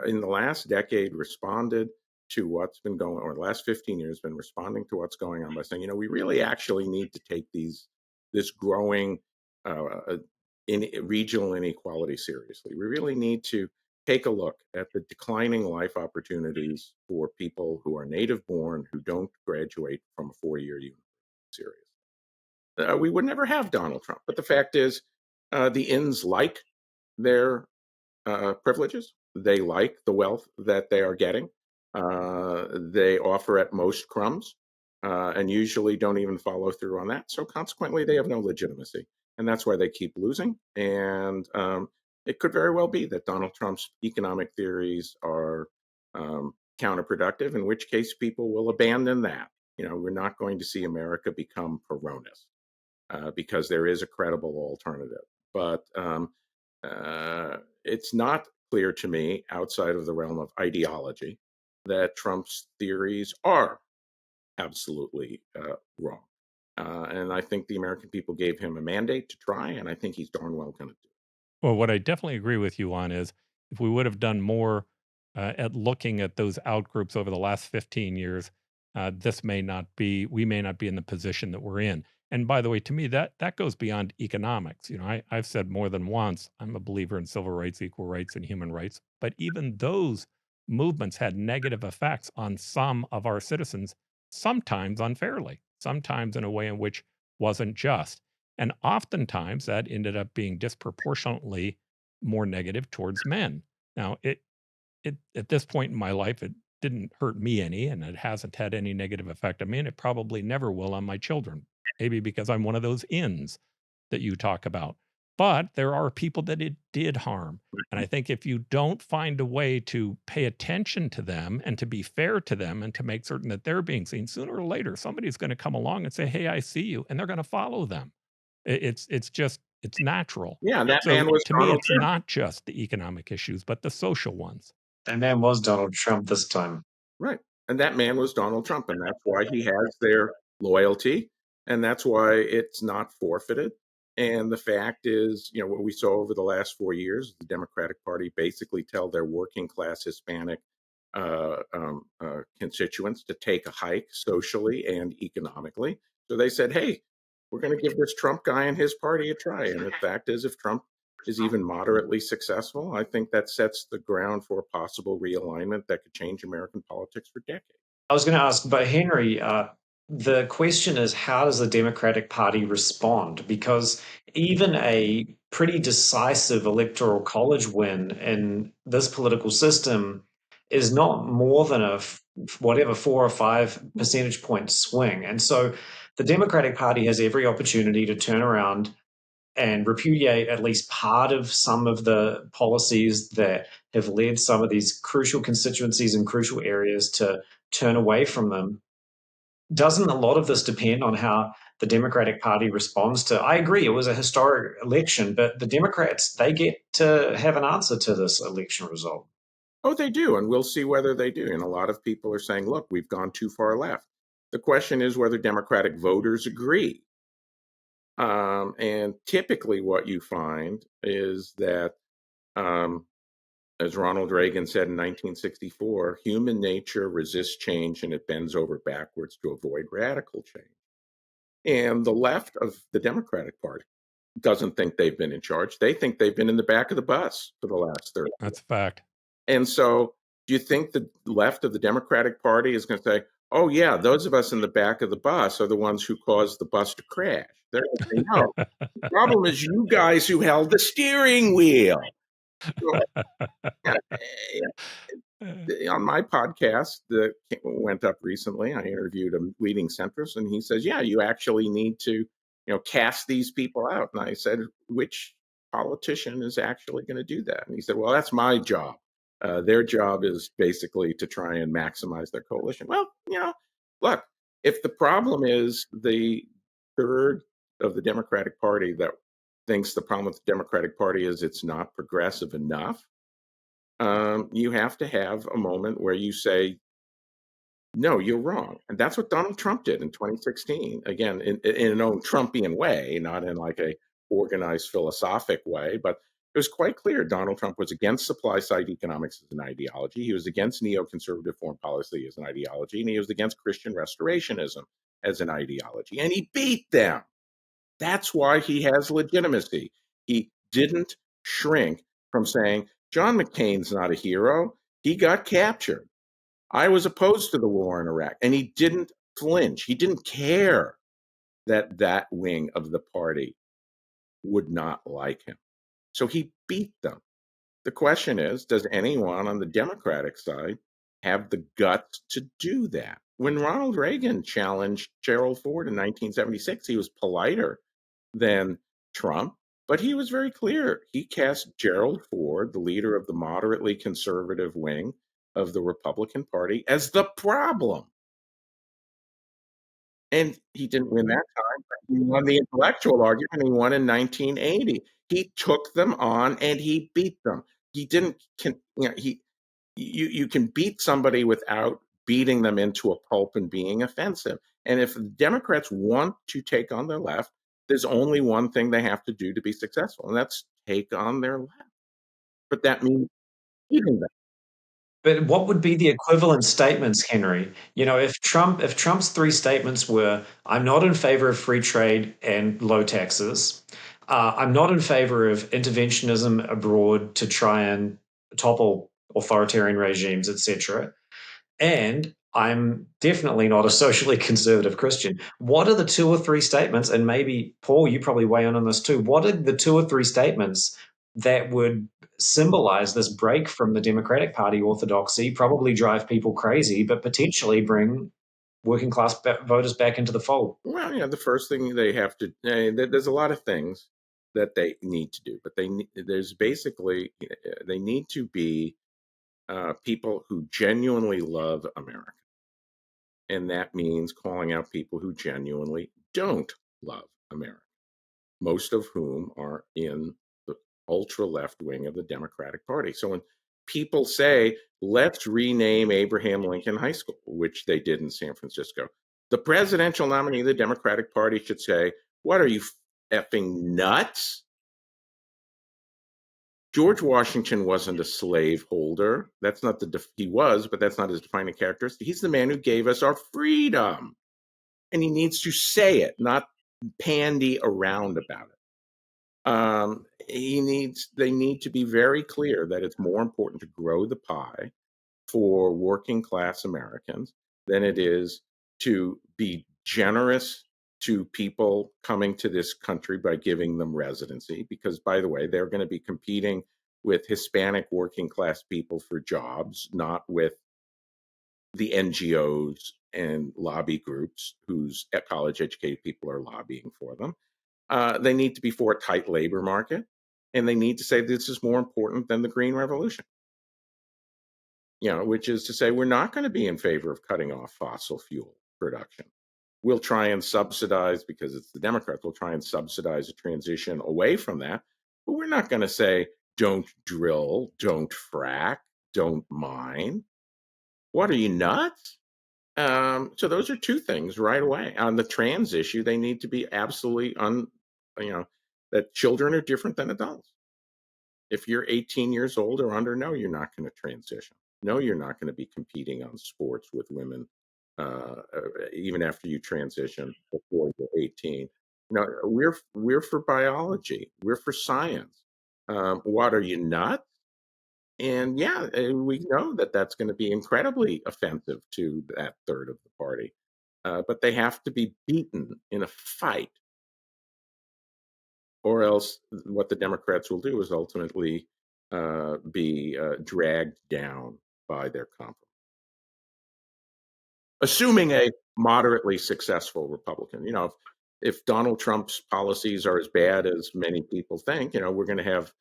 in the last decade responded to what's been going or the last 15 years been responding to what's going on by saying, we really actually need to take this growing uh, in regional inequality seriously. We really need to take a look at the declining life opportunities for people who are native born who don't graduate from a 4-year university series. We would never have Donald Trump. But the fact is, the ins like their privileges. They like the wealth that they are getting. They offer at most crumbs and usually don't even follow through on that. So consequently, they have no legitimacy. And that's why they keep losing. And it could very well be that Donald Trump's economic theories are counterproductive, in which case people will abandon that. We're not going to see America become Peronist because there is a credible alternative. But it's not clear to me, outside of the realm of ideology, that Trump's theories are absolutely wrong. And I think the American people gave him a mandate to try, and I think he's darn well going to do it. well, what I definitely agree with you on is if we would have done more at looking at those outgroups over the last 15 years, we may not be in the position that we're in. And by the way, to me, that goes beyond economics. I've said more than once, I'm a believer in civil rights, equal rights, and human rights. But even those movements had negative effects on some of our citizens, sometimes unfairly, sometimes in a way in which wasn't just. And oftentimes that ended up being disproportionately more negative towards men. Now, it at this point in my life, it didn't hurt me any, and it hasn't had any negative effect on me, and it probably never will on my children. Maybe because I'm one of those ins that you talk about. But there are people that it did harm. And I think if you don't find a way to pay attention to them and to be fair to them and to make certain that they're being seen, sooner or later, somebody's going to come along and say, hey, I see you, and they're going to follow them. It's natural. Yeah, and that So man was to me, Donald it's Trump. not just the economic issues, but the social ones. That man was Donald Trump this time. Right. And that man was Donald Trump. And that's why he has their loyalty, and that's why it's not forfeited. And the fact is, what we saw over the last 4 years, the Democratic Party basically tell their working class Hispanic constituents to take a hike socially and economically. So they said, hey, we're going to give this Trump guy and his party a try. And the fact is, if Trump is even moderately successful, I think that sets the ground for a possible realignment that could change American politics for decades. I was going to ask, but Henry, the question is, how does the Democratic Party respond? Because even a pretty decisive electoral college win in this political system is not more than whatever 4 or 5 percentage point swing. And so the Democratic Party has every opportunity to turn around and repudiate at least part of some of the policies that have led some of these crucial constituencies and crucial areas to turn away from them. Doesn't a lot of this depend on how the Democratic Party responds to? I agree, it was a historic election, but the Democrats, they get to have an answer to this election result. Oh, they do, and we'll see whether they do. And a lot of people are saying, look, we've gone too far left. The question is whether Democratic voters agree. And typically what you find is that, as Ronald Reagan said in 1964, human nature resists change and it bends over backwards to avoid radical change. And the left of the Democratic Party doesn't think they've been in charge. They think they've been in the back of the bus for the last 30 years. That's a fact. And so do you think the left of the Democratic Party is going to say, oh, yeah, those of us in the back of the bus are the ones who caused the bus to crash? They're going to say, no, the problem is you guys who held the steering wheel. So, on my podcast that went up recently, I interviewed a leading centrist, and he says, yeah, you actually need to, cast these people out. And I said, which politician is actually going to do that? And he said, well, that's my job. Their job is basically to try and maximize their coalition. Well, look, if the problem is the third of the Democratic Party that thinks the problem with the Democratic Party is it's not progressive enough, you have to have a moment where you say, no, you're wrong. And that's what Donald Trump did in 2016. Again, in an own Trumpian way, not in like a organized philosophic way, but it was quite clear Donald Trump was against supply-side economics as an ideology. He was against neoconservative foreign policy as an ideology, and he was against Christian restorationism as an ideology. And he beat them. That's why he has legitimacy. He didn't shrink from saying, John McCain's not a hero. He got captured. I was opposed to the war in Iraq, and he didn't flinch. He didn't care that that wing of the party would not like him. So he beat them. The question is, does anyone on the Democratic side have the guts to do that? When Ronald Reagan challenged Gerald Ford in 1976, he was politer than Trump, but he was very clear. He cast Gerald Ford, the leader of the moderately conservative wing of the Republican Party, as the problem. And he didn't win that time, but he won the intellectual argument. He won in 1980. He took them on and he beat them. He didn't, you can beat somebody without beating them into a pulp and being offensive. And if the Democrats want to take on their left, there's only one thing they have to do to be successful, and that's take on their left. But that means beating them. But what would be the equivalent statements, Henry? If Trump's 3 statements were, I'm not in favor of free trade and low taxes, I'm not in favor of interventionism abroad to try and topple authoritarian regimes, etc., and I'm definitely not a socially conservative Christian. What are the 2 or 3 statements, and maybe, Paul, you probably weigh in on this too, what are the 2 or 3 statements that would symbolize this break from the Democratic Party orthodoxy, probably drive people crazy, but potentially bring working class voters back into the fold? Well, the first thing they have to, there's a lot of things that they need to do, but there's basically, they need to be people who genuinely love America. And that means calling out people who genuinely don't love America, most of whom are in the ultra left wing of the Democratic Party. So when people say, let's rename Abraham Lincoln High School, which they did in San Francisco, The presidential nominee of the Democratic Party should say, "What are you effing nuts?" George Washington wasn't a slaveholder. That's not he was, but that's not his defining characteristic. He's the man who gave us our freedom. And he needs to say it, not pandy around about it. They need to be very clear that it's more important to grow the pie for working class Americans than it is to be generous to people coming to this country by giving them residency. Because, by the way, they're going to be competing with Hispanic working class people for jobs, not with the NGOs and lobby groups whose college educated people are lobbying for them. They need to be for a tight labor market, and they need to say this is more important than the Green Revolution. Which is to say, we're not going to be in favor of cutting off fossil fuel production. We'll try and subsidize, because it's the Democrats, we'll try and subsidize a transition away from that. But we're not going to say, don't drill, don't frack, don't mine. What, are you nuts? So those are two things right away. On the trans issue, they need to be absolutely that children are different than adults. If you're 18 years old or under, no, you're not going to transition. No, you're not going to be competing on sports with women, even after you transition before you're 18. We're for biology. We're for science. What, are you nuts? And we know that that's going to be incredibly offensive to that third of the party. But they have to be beaten in a fight, or else what the Democrats will do is ultimately be dragged down by their compromise. Assuming a moderately successful Republican. If Donald Trump's policies are as bad as many people think, we're going to have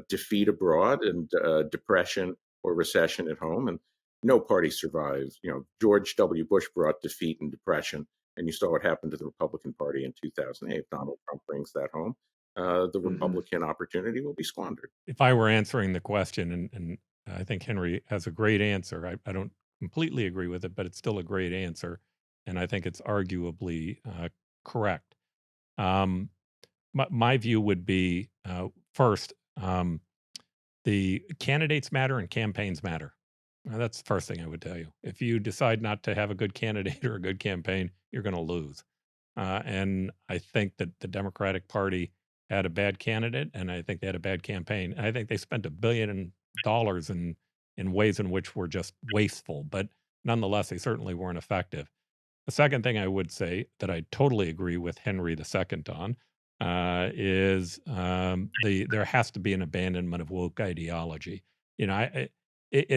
defeat abroad and depression or recession at home, and no party survives. George W. Bush brought defeat and depression, and you saw what happened to the Republican Party in 2008. If Donald Trump brings that home, the Republican opportunity will be squandered. If I were answering the question, and I think Henry has a great answer, I don't completely agree with it, but it's still a great answer, and I think it's arguably correct. My view would be first, the candidates matter and campaigns matter. That's the first thing I would tell you. If you decide not to have a good candidate or a good campaign, you're going to lose. And I think that the Democratic Party had a bad candidate, and I think they had a bad campaign. I think they spent $1 billion in ways in which were just wasteful, but nonetheless, they certainly weren't effective. The second thing I would say that I totally agree with Henry II on is there has to be an abandonment of woke ideology. It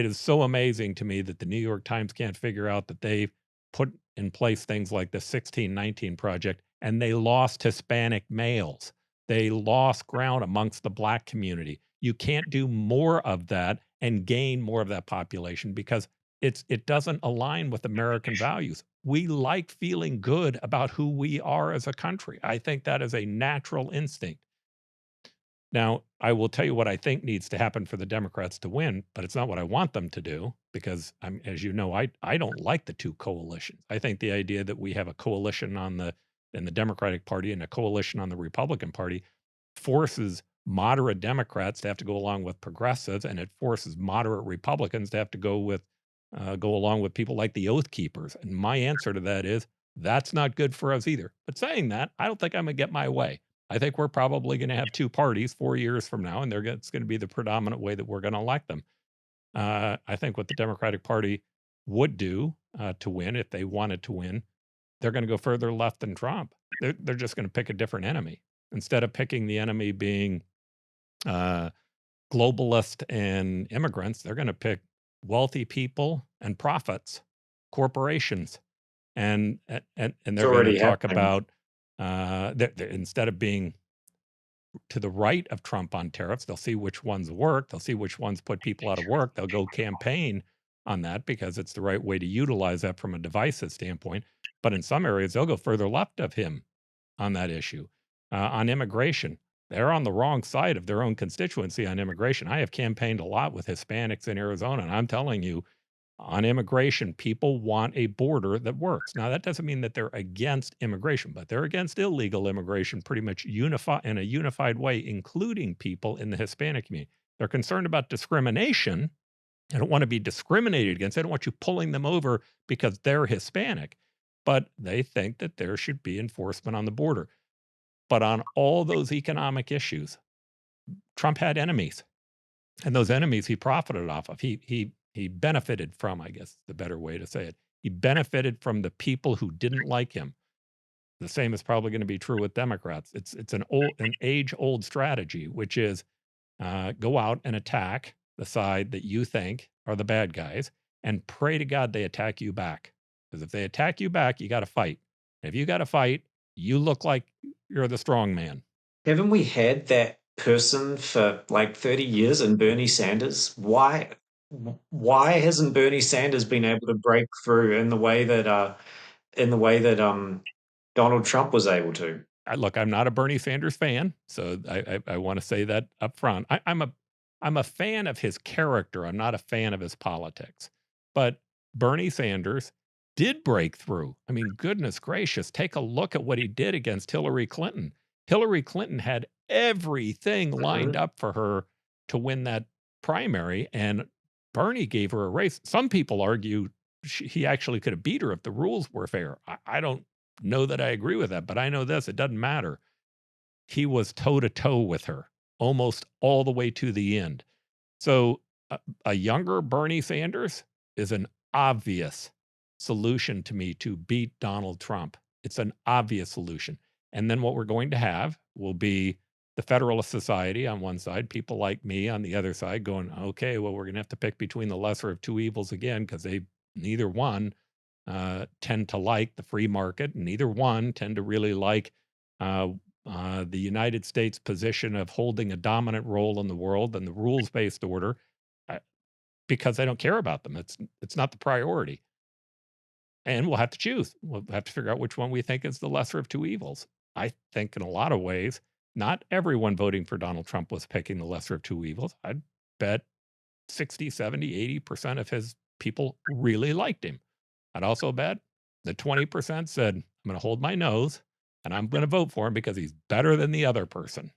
is so amazing to me that the New York Times can't figure out that they put in place things like the 1619 Project, and they lost Hispanic males. They lost ground amongst the Black community. You can't do more of that and gain more of that population because it doesn't align with American values. We like feeling good about who we are as a country. I think that is a natural instinct. Now, I will tell you what I think needs to happen for the Democrats to win, but it's not what I want them to do because, as you know, I don't like the two coalitions. I think the idea that we have a coalition in the Democratic Party and a coalition on the Republican Party forces moderate Democrats to have to go along with progressives, and it forces moderate Republicans to have to go along with people like the Oath Keepers. And my answer to that is that's not good for us either. But saying that, I don't think I'm going to get my way. I think we're probably going to have two parties 4 years from now, and it's going to be the predominant way that we're going to elect them. I think what the Democratic Party would do to win, if they wanted to win, they're going to go further left than Trump. They're just going to pick a different enemy. Instead of picking the enemy being globalist and immigrants, they're going to pick wealthy people and profits, corporations, and they're going to talk about instead of being to the right of Trump on tariffs, they'll see which ones work. They'll see which ones put people out of work. They'll go campaign on that because it's the right way to utilize that from a divisive standpoint. But in some areas, they'll go further left of him on that issue. On immigration, they're on the wrong side of their own constituency on immigration. I have campaigned a lot with Hispanics in Arizona, and I'm telling you, On immigration, people want a border that works. Now, that doesn't mean that they're against immigration, but they're against illegal immigration pretty much in a unified way, including people in the Hispanic community. They're concerned about discrimination. They don't want to be discriminated against. They don't want you pulling them over because they're Hispanic, but they think that there should be enforcement on the border. But on all those economic issues, Trump had enemies, and those enemies he profited off of. He benefited from, I guess, the better way to say it. He benefited from the people who didn't like him. The same is probably going to be true with Democrats. It's an age-old strategy, which is go out and attack the side that you think are the bad guys, and pray to God they attack you back. Because if they attack you back, you got to fight. If you got to fight, you look like you're the strong man. Haven't we had that person for like 30 years in Bernie Sanders? Why hasn't Bernie Sanders been able to break through in the way that Donald Trump was able to? Look, I'm not a Bernie Sanders fan, so I want to say that up front. I'm a fan of his character. I'm not a fan of his politics. But Bernie Sanders did break through. I mean, goodness gracious, take a look at what he did against Hillary Clinton. Hillary Clinton had everything lined up for her to win that primary, and Bernie gave her a race. Some people argue he actually could have beat her if the rules were fair. I don't know that I agree with that, but I know this, it doesn't matter. He was toe to toe with her almost all the way to the end. So a younger Bernie Sanders is an obvious solution to me to beat Donald Trump. It's an obvious solution. And then what we're going to have will be the Federalist Society on one side, people like me on the other side going, okay, well, we're going to have to pick between the lesser of two evils again, because neither one tend to like the free market, and neither one tend to really like the United States position of holding a dominant role in the world and the rules-based order, because they don't care about them. It's not the priority. And we'll have to choose. We'll have to figure out which one we think is the lesser of two evils. I think in a lot of ways, not everyone voting for Donald Trump was picking the lesser of two evils. I'd bet 60, 70, 80% of his people really liked him. I'd also bet the 20% said, I'm going to hold my nose and I'm going to vote for him because he's better than the other person.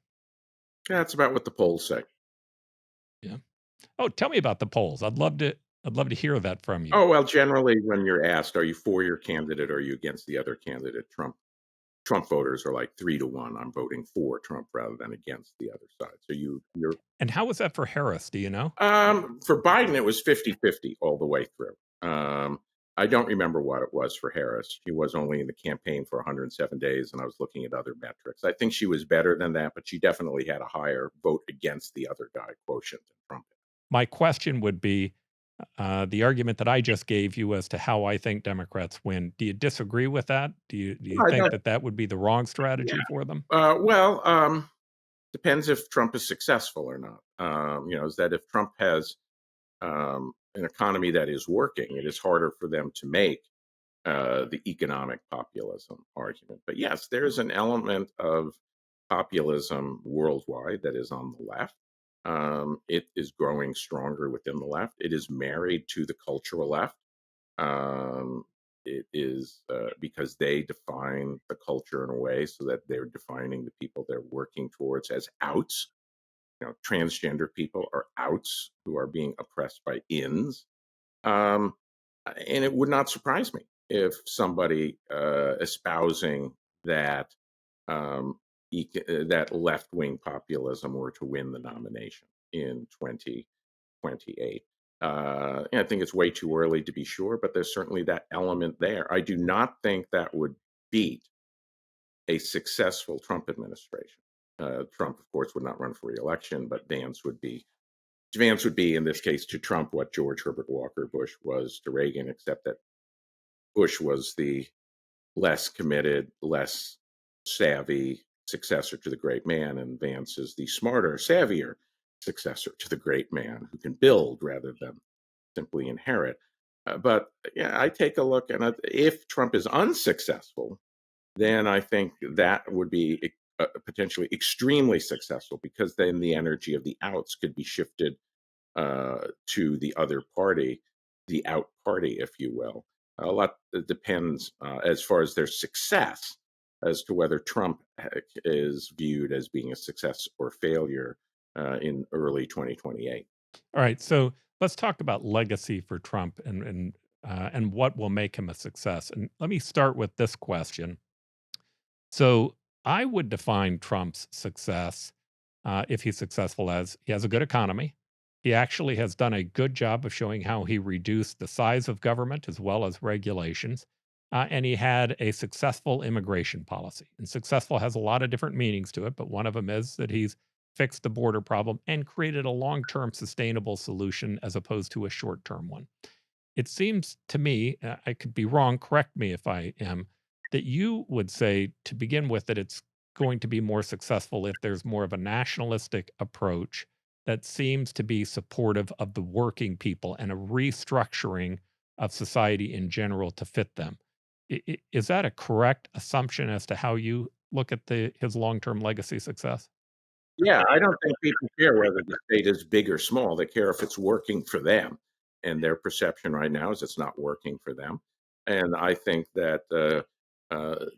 Yeah, that's about what the polls say. Yeah. Oh, tell me about the polls. I'd love to hear that from you. Oh, well, generally when you're asked, are you for your candidate or are you against the other candidate, Trump voters are like 3-1. I'm voting for Trump rather than against the other side. So you're. And how was that for Harris? Do you know? For Biden, it was 50-50 all the way through. I don't remember what it was for Harris. She was only in the campaign for 107 days, and I was looking at other metrics. I think she was better than that, but she definitely had a higher vote against the other guy quotient than Trump. My question would be, the argument that I just gave you as to how I think Democrats win. Do you disagree with that? Do you think that would be the wrong strategy for them? Depends if Trump is successful or not. Is that if Trump has an economy that is working, it is harder for them to make the economic populism argument. But yes, there's an element of populism worldwide that is on the left. It is growing stronger within the left. It is married to the cultural left. It is because they define the culture in a way so that they're defining the people they're working towards as outs. Transgender people are outs who are being oppressed by ins. And it would not surprise me if somebody espousing that that left-wing populism were to win the nomination in 2028. I think it's way too early to be sure, but there's certainly that element there. I do not think that would beat a successful Trump administration. Trump, of course, would not run for re-election, but Vance would be, in this case, to Trump what George Herbert Walker Bush was to Reagan, except that Bush was the less committed, less savvy successor to the great man, and Vance is the smarter, savvier successor to the great man who can build rather than simply inherit. But yeah, I take a look, and if Trump is unsuccessful, then I think that would be potentially extremely successful, because then the energy of the outs could be shifted to the other party. the out party, if you will. A lot depends as far as their success as to whether Trump is viewed as being a success or failure in early 2028. All right, so let's talk about legacy for Trump and what will make him a success. And let me start with this question. So I would define Trump's success, if he's successful, as he has a good economy. He actually has done a good job of showing how he reduced the size of government as well as regulations. And he had a successful immigration policy. And successful has a lot of different meanings to it, but one of them is that he's fixed the border problem and created a long term sustainable solution as opposed to a short term one. It seems to me, I could be wrong, correct me if I am, that you would say to begin with that it's going to be more successful if there's more of a nationalistic approach that seems to be supportive of the working people and a restructuring of society in general to fit them. Is that a correct assumption as to how you look at his long-term legacy success? Yeah, I don't think people care whether the state is big or small. They care if it's working for them. And their perception right now is it's not working for them. And I think that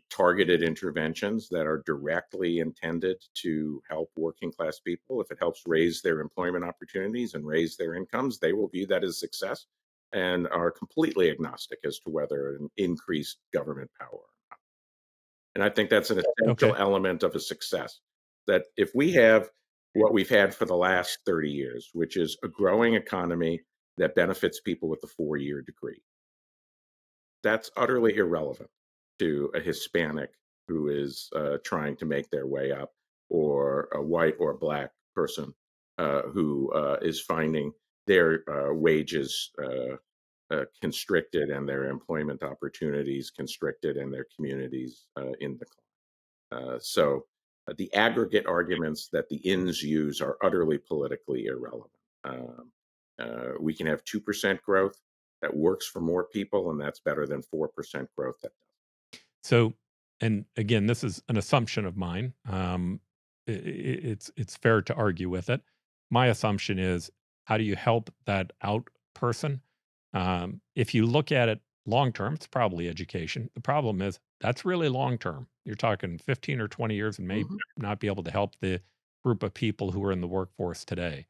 targeted interventions that are directly intended to help working class people, if it helps raise their employment opportunities and raise their incomes, they will view that as success and are completely agnostic as to whether an increased government power. And I think that's an essential Okay. element of a success. That if we have what we've had for the last 30 years, which is a growing economy that benefits people with a 4-year degree, that's utterly irrelevant to a Hispanic who is trying to make their way up, or a white or black person who is finding their wages constricted and their employment opportunities constricted and their communities in decline. The aggregate arguments that the ins use are utterly politically irrelevant. We can have 2% growth that works for more people, and that's better than 4% growth that does. So, and again, this is an assumption of mine. It's fair to argue with it. My assumption is, how do you help that out person? If you look at it long term, it's probably education. The problem is that's really long term. You're talking 15 or 20 years and may Mhm. not be able to help the group of people who are in the workforce today.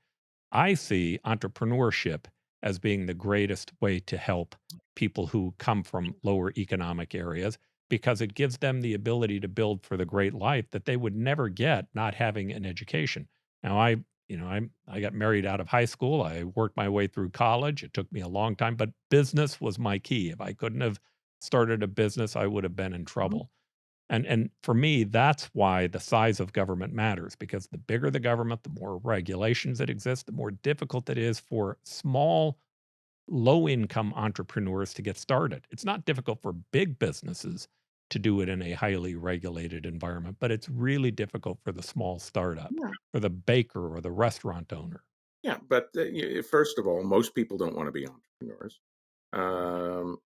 I see entrepreneurship as being the greatest way to help people who come from lower economic areas because it gives them the ability to build for the great life that they would never get not having an education. Now I got married out of high school. I worked my way through college. It took me a long time, but business was my key. If I couldn't have started a business, I would have been in Mhm. trouble. And for me, that's why the size of government matters, because the bigger the government, the more regulations that exist, the more difficult it is for small, low income entrepreneurs to get started. It's not difficult for big businesses to do it in a highly regulated environment, but it's really difficult for the small startup, Yeah. for the baker or the restaurant owner. Yeah, but first of all, most people don't want to be entrepreneurs. Um,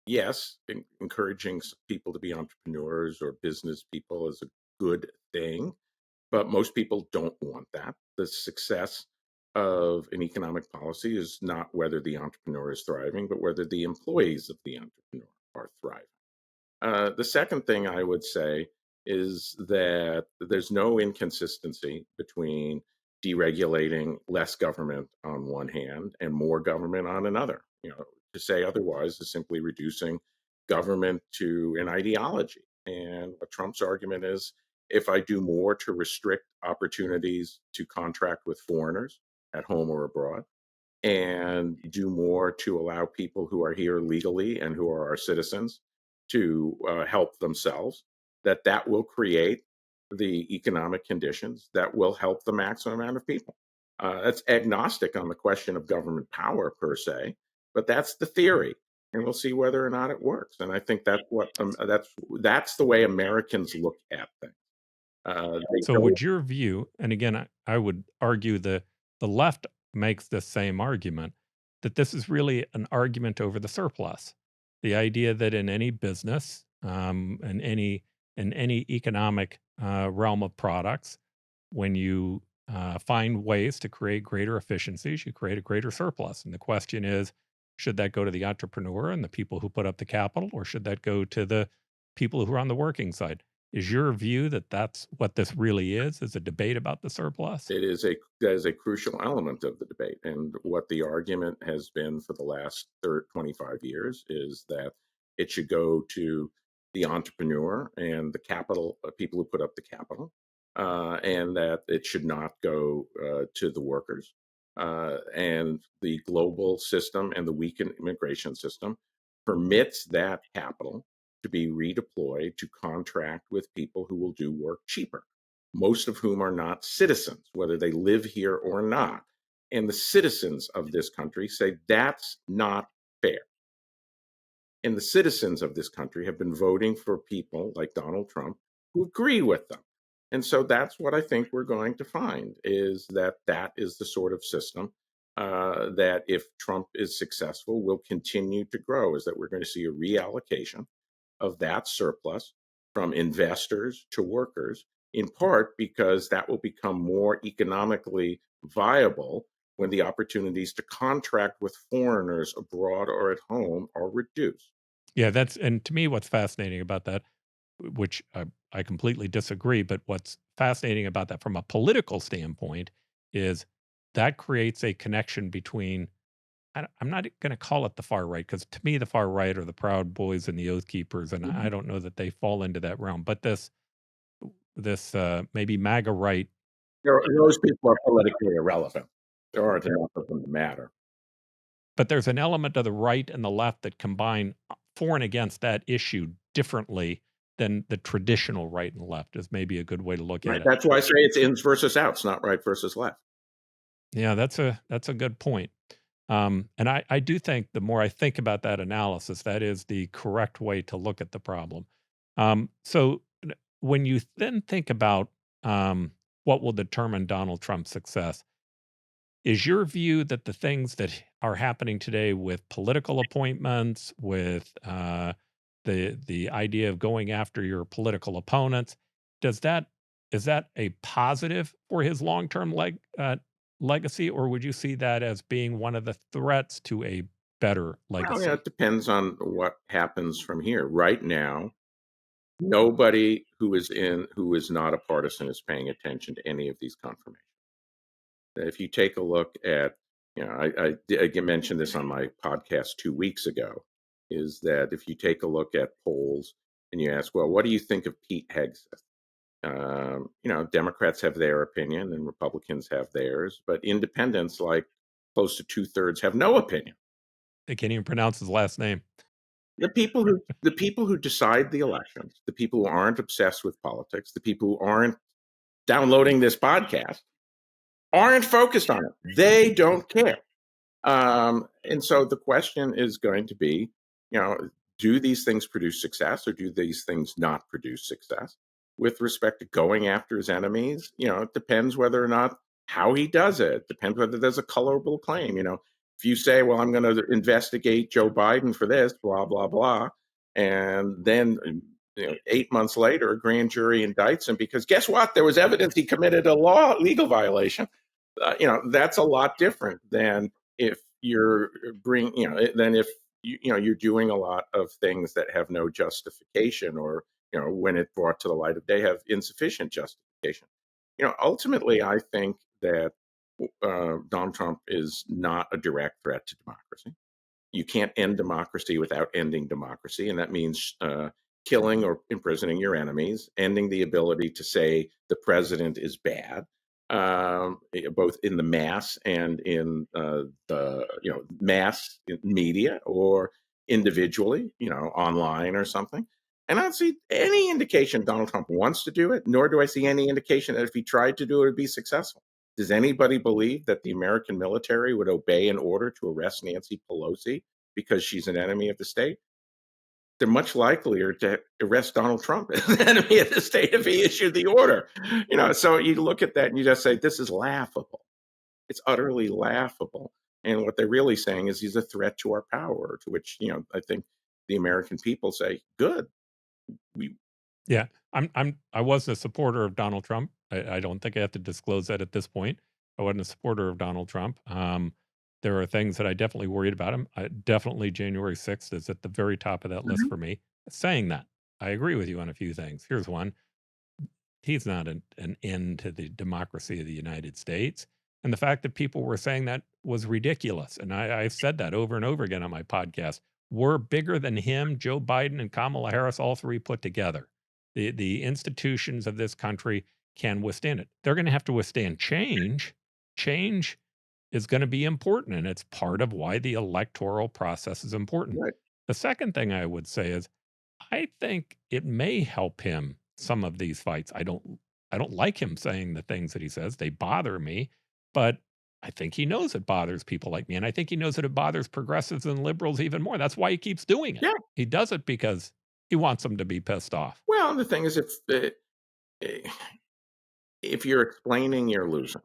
yes, encouraging people to be entrepreneurs or business people is a good thing, but most people don't want that. The success of an economic policy is not whether the entrepreneur is thriving, but whether the employees of the entrepreneur are thriving. The second thing I would say is that there's no inconsistency between deregulating less government on one hand and more government on another. To say otherwise is simply reducing government to an ideology. And what Trump's argument is, if I do more to restrict opportunities to contract with foreigners at home or abroad, and do more to allow people who are here legally and who are our citizens to help themselves, that will create the economic conditions that will help the maximum amount of people. That's agnostic on the question of government power per se, but that's the theory, and we'll see whether or not it works. And I think that's the way Americans look at things. They So don't. would your view, and again, I would argue the left makes this same argument, that this is really an argument over the surplus. The idea that in any business, in any economic realm of products, when you find ways to create greater efficiencies, you create a greater surplus. And the question is, Should that go to the entrepreneur and the people who put up the capital, or should that go to the people who are on the working side? Is your view that that's what this really is a debate about the surplus? That is a crucial element of the debate. And what the argument has been for the last 25 years is that it should go to the entrepreneur and the capital, people who put up the capital, and that it should not go to the workers. And the global system and the weakened immigration system permits that capital to be redeployed to contract with people who will do work cheaper, most of whom are not citizens, whether they live here or not. And the citizens of this country say that's not fair. And the citizens of this country have been voting for people like Donald Trump who agree with them. And so that's what I think we're going to find, is that is the sort of system that, if Trump is successful, will continue to grow, is that we're going to see a reallocation of that surplus from investors to workers, in part because that will become more economically viable when the opportunities to contract with foreigners abroad or at home are reduced. Yeah, and to me, what's fascinating about that, which I completely disagree, but what's fascinating about that from a political standpoint is that creates a connection between, I'm not going to call it the far right, because to me, the far right are the Proud Boys and the Oath Keepers, and I don't know that they fall into that realm. But this maybe MAGA right. Those people are politically irrelevant. There aren't enough of them to matter. But there's an element of the right and the left that combine for and against that issue differently than the traditional right and left, is maybe a good way to look at Right. it. That's why I say it's ins versus outs, not right versus left. Yeah, that's a good point. And I do think the more I think about that analysis, that is the correct way to look at the problem. So when you then think about what will determine Donald Trump's success, is your view that the things that are happening today with political appointments, with the idea of going after your political opponents, does that is that a positive for his long term legacy, or would you see that as being one of the threats to a better Well, legacy? it depends on what happens from here. Right now, nobody who is not a partisan is paying attention to any of these confirmations. If you take a look at, I mentioned this on my podcast 2 weeks ago, is that if you take a look at polls and you ask, well, what do you think of Pete Hegseth? Democrats have their opinion and Republicans have theirs, but independents, like close to 2/3, have no opinion. They can't even pronounce his last name. The people who decide the elections, the people who aren't obsessed with politics, the people who aren't downloading this podcast, aren't focused on it. They don't care. And so the question is going to be, do these things produce success, or do these things not produce success? With respect to going after his enemies, it depends whether or not how he does it. It depends whether there's a colorable claim. If you say, well, I'm going to investigate Joe Biden for this, blah, blah, blah, and then 8 months later, a grand jury indicts him because guess what? There was evidence he committed a legal violation. That's a lot different than if you're than if you're doing a lot of things that have no justification, or when it brought to the light of day have insufficient justification. Ultimately, I think that Donald Trump is not a direct threat to democracy. You can't end democracy without ending democracy, and that means killing or imprisoning your enemies, ending the ability to say the president is bad, both in the mass and in the mass media, or individually, online or something. And I don't see any indication Donald Trump wants to do it, nor do I see any indication that if he tried to do it, it'd be successful. Does anybody believe that the American military would obey an order to arrest Nancy Pelosi because she's an enemy of the state? They're much likelier to arrest Donald Trump as an enemy of the state if he issued the order. So you look at that and you just say, this is laughable. It's utterly laughable. And what they're really saying is he's a threat to our power, to which, I think the American people say, good. Yeah, I wasn't a supporter of Donald Trump. I don't think I have to disclose that at this point. I wasn't a supporter of Donald Trump. There are things that I definitely worried about him. Definitely January 6th is at the very top of that list Mhm. for me. Saying that, I agree with you on a few things. Here's one. He's not an end to the democracy of the United States. And the fact that people were saying that was ridiculous. And I've said that over and over again on my podcast. We're bigger than him, Joe Biden, and Kamala Harris, all three put together. The institutions of this country can withstand it. They're going to have to withstand change. Change is going to be important, and it's part of why the electoral process is important. Right. The second thing I would say is I think it may help him some of these fights. I don't like him saying the things that he says. They bother me, but I think he knows it bothers people like me, and I think he knows that it bothers progressives and liberals even more. That's why he keeps doing it. Yeah. He does it because he wants them to be pissed off. Well, the thing is, eh, if you're explaining, you're losing.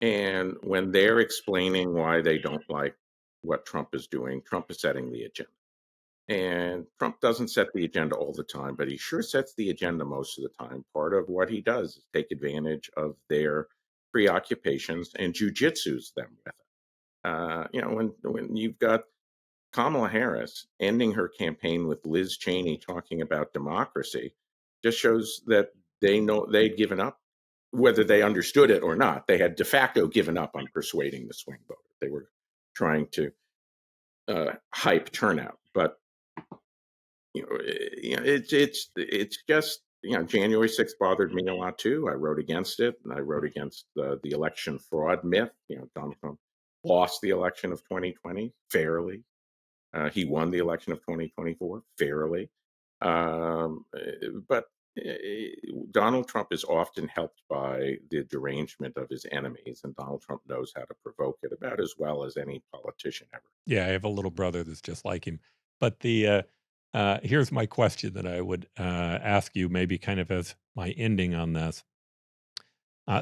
And when they're explaining why they don't like what Trump is doing, Trump is setting the agenda. And Trump doesn't set the agenda all the time, but he sure sets the agenda most of the time. Part of what he does is take advantage of their preoccupations and jujitsus them with it. When you've got Kamala Harris ending her campaign with Liz Cheney talking about democracy, just shows that they know they'd given up, whether they understood it or not. They had de facto given up on persuading the swing voter. They were trying to hype turnout, but it's just January 6th bothered me a lot too. I wrote against it, and I wrote against the election fraud myth. Donald Trump lost the election of 2020 fairly. He won the election of 2024 fairly. But Donald Trump is often helped by the derangement of his enemies, and Donald Trump knows how to provoke it about as well as any politician ever. Yeah, I have a little brother that's just like him. But here's my question that I would ask you, maybe kind of as my ending on this.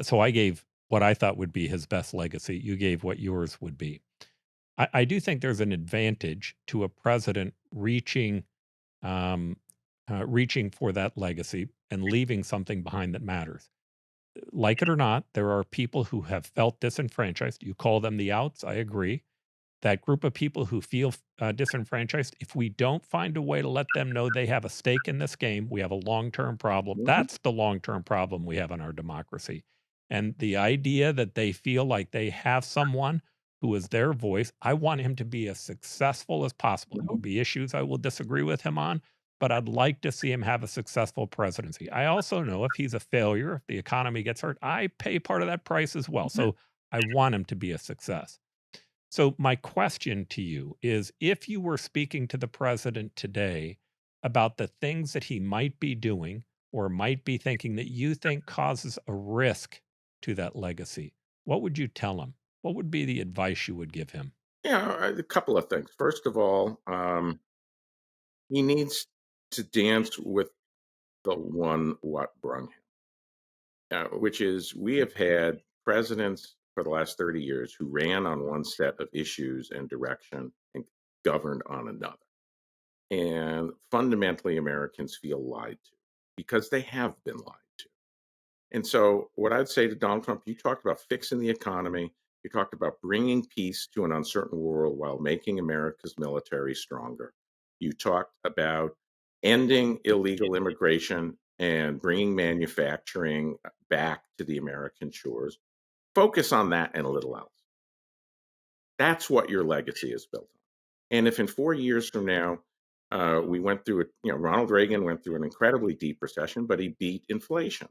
So I gave what I thought would be his best legacy. You gave what yours would be. I do think there's an advantage to a president um, reaching for that legacy and leaving something behind that matters. Like it or not, there are people who have felt disenfranchised. You call them the outs. I agree. That group of people who feel disenfranchised, if we don't find a way to let them know they have a stake in this game, we have a long term problem. Mhm. That's the long term problem we have in our democracy. And the idea that they feel like they have someone who is their voice, I want him to be as successful as possible. There will Mhm. be issues I will disagree with him on, but I'd like to see him have a successful presidency. I also know if he's a failure, if the economy gets hurt, I pay part of that price as well. Yeah. So I want him to be a success. So, my question to you is if you were speaking to the president today about the things that he might be doing or might be thinking that you think causes a risk to that legacy, what would you tell him? What would be the advice you would give him? A couple of things. First of all, he needs to dance with the one what brung him, which is we have had presidents for the last 30 years who ran on one set of issues and direction and governed on another. And fundamentally, Americans feel lied to because they have been lied to. And so, what I'd say to Donald Trump, you talked about fixing the economy. You talked about bringing peace to an uncertain world while making America's military stronger. You talked about ending illegal immigration and bringing manufacturing back to the American shores. Focus on that and a little else. That's what your legacy is built on. And if in 4 years from now, we went through it, Ronald Reagan went through an incredibly deep recession, but he beat inflation.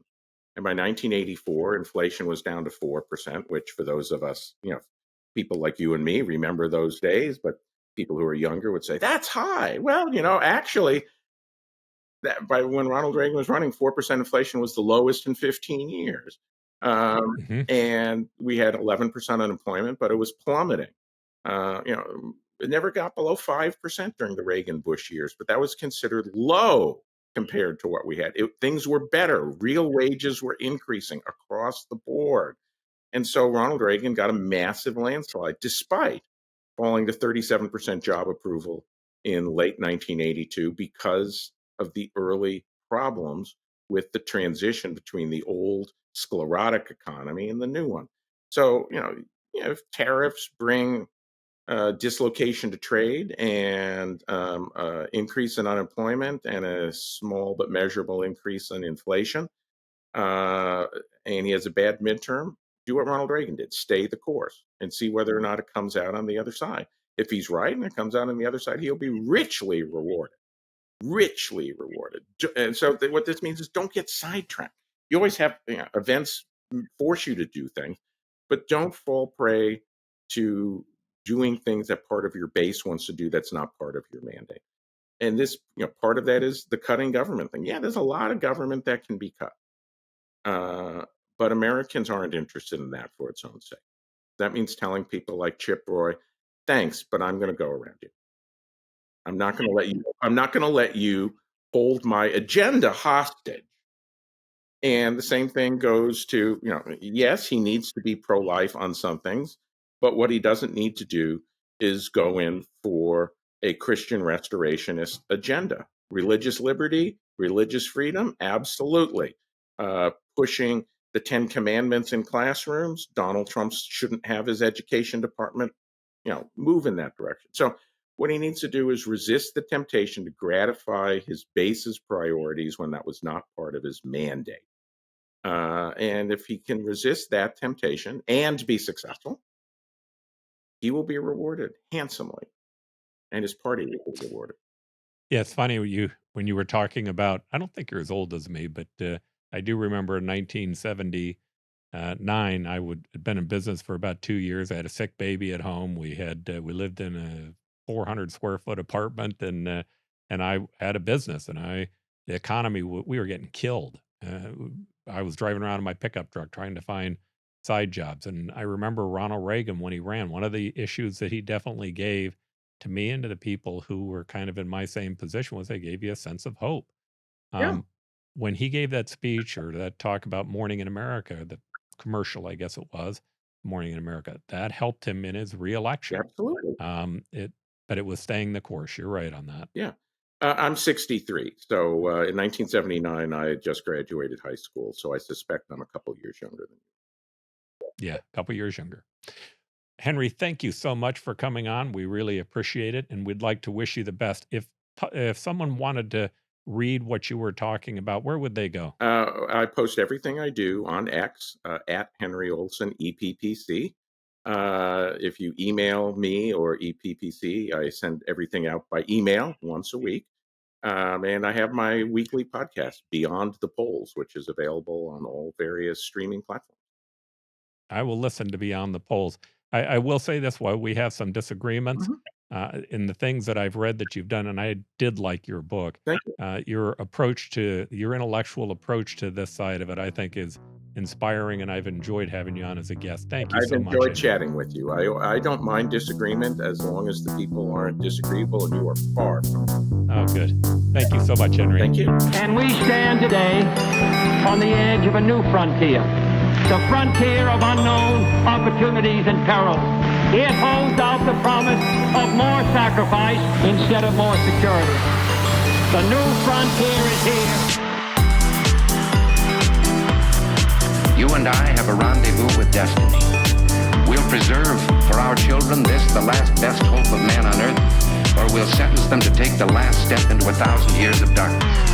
And by 1984, inflation was down to 4%, which for those of us, people like you and me remember those days, but people who are younger would say, that's high. Well, actually, that by when Ronald Reagan was running, 4% inflation was the lowest in 15 years. Hmm. And we had 11% unemployment, but it was plummeting. It never got below 5% during the Reagan Bush years, but that was considered low compared to what we had. Things were better. Real wages were increasing across the board. And so Ronald Reagan got a massive landslide despite falling to 37% job approval in late 1982 because of the early problems with the transition between the old sclerotic economy and the new one. So, if tariffs bring dislocation to trade and increase in unemployment and a small but measurable increase in inflation, and he has a bad midterm, do what Ronald Reagan did, stay the course and see whether or not it comes out on the other side. If he's right and it comes out on the other side, he'll be richly rewarded. And so what this means is don't get sidetracked. You always have events force you to do things, but don't fall prey to doing things that part of your base wants to do that's not part of your mandate. And this, part of that is the cutting government thing. Yeah, there's a lot of government that can be cut. But Americans aren't interested in that for its own sake. That means telling people like Chip Roy, thanks, but I'm going to go around you. I'm not going to let you hold my agenda hostage. And the same thing goes to, yes, he needs to be pro-life on some things, but what he doesn't need to do is go in for a Christian restorationist agenda. Religious liberty, religious freedom, absolutely. Pushing the 10 Commandments in classrooms, Donald Trump shouldn't have his education department, move in that direction. So what he needs to do is resist the temptation to gratify his base's priorities when that was not part of his mandate. And if he can resist that temptation and be successful, he will be rewarded handsomely, and his party will be rewarded. Yeah, it's funny when you were talking about, I don't think you're as old as me, but I do remember in 1979, I had been in business for about 2 years. I had a sick baby at home. We lived in a 400 square foot apartment, and I had a business, and the economy, we were getting killed. I was driving around in my pickup truck trying to find side jobs. And I remember Ronald Reagan, when he ran, one of the issues that he definitely gave to me and to the people who were kind of in my same position was they gave you a sense of hope. Yeah. When he gave that speech or that talk about Morning in America, the commercial, I guess it was, Morning in America, that helped him in his reelection. Absolutely. But it was staying the course. You're right on that. Yeah. I'm 63. So in 1979, I had just graduated high school. So I suspect I'm a couple years younger than you. Yeah, a couple years younger. Henry, thank you so much for coming on. We really appreciate it. And we'd like to wish you the best. If someone wanted to read what you were talking about, where would they go? I post everything I do on X at Henry Olsen, EPPC. If you email me or EPPC, I send everything out by email once a week. And I have my weekly podcast, Beyond the Polls, which is available on all various streaming platforms. I will listen to Beyond the Polls. I will say this, while we have some disagreements in the things that I've read that you've done, and I did like your book. Thank you. Your intellectual approach to this side of it, I think, is inspiring, and I've enjoyed having you on as a guest. Thank you so much. I've enjoyed chatting with you. I don't mind disagreement as long as the people aren't disagreeable, and you are far from. Oh, good. Thank you so much, Henry. Thank you. And we stand today on the edge of a new frontier, the frontier of unknown opportunities and perils. It holds out the promise of more sacrifice instead of more security. The new frontier is here. You and I have a rendezvous with destiny. We'll preserve for our children this, the last best hope of man on earth, or we'll sentence them to take the last step into 1,000 years of darkness.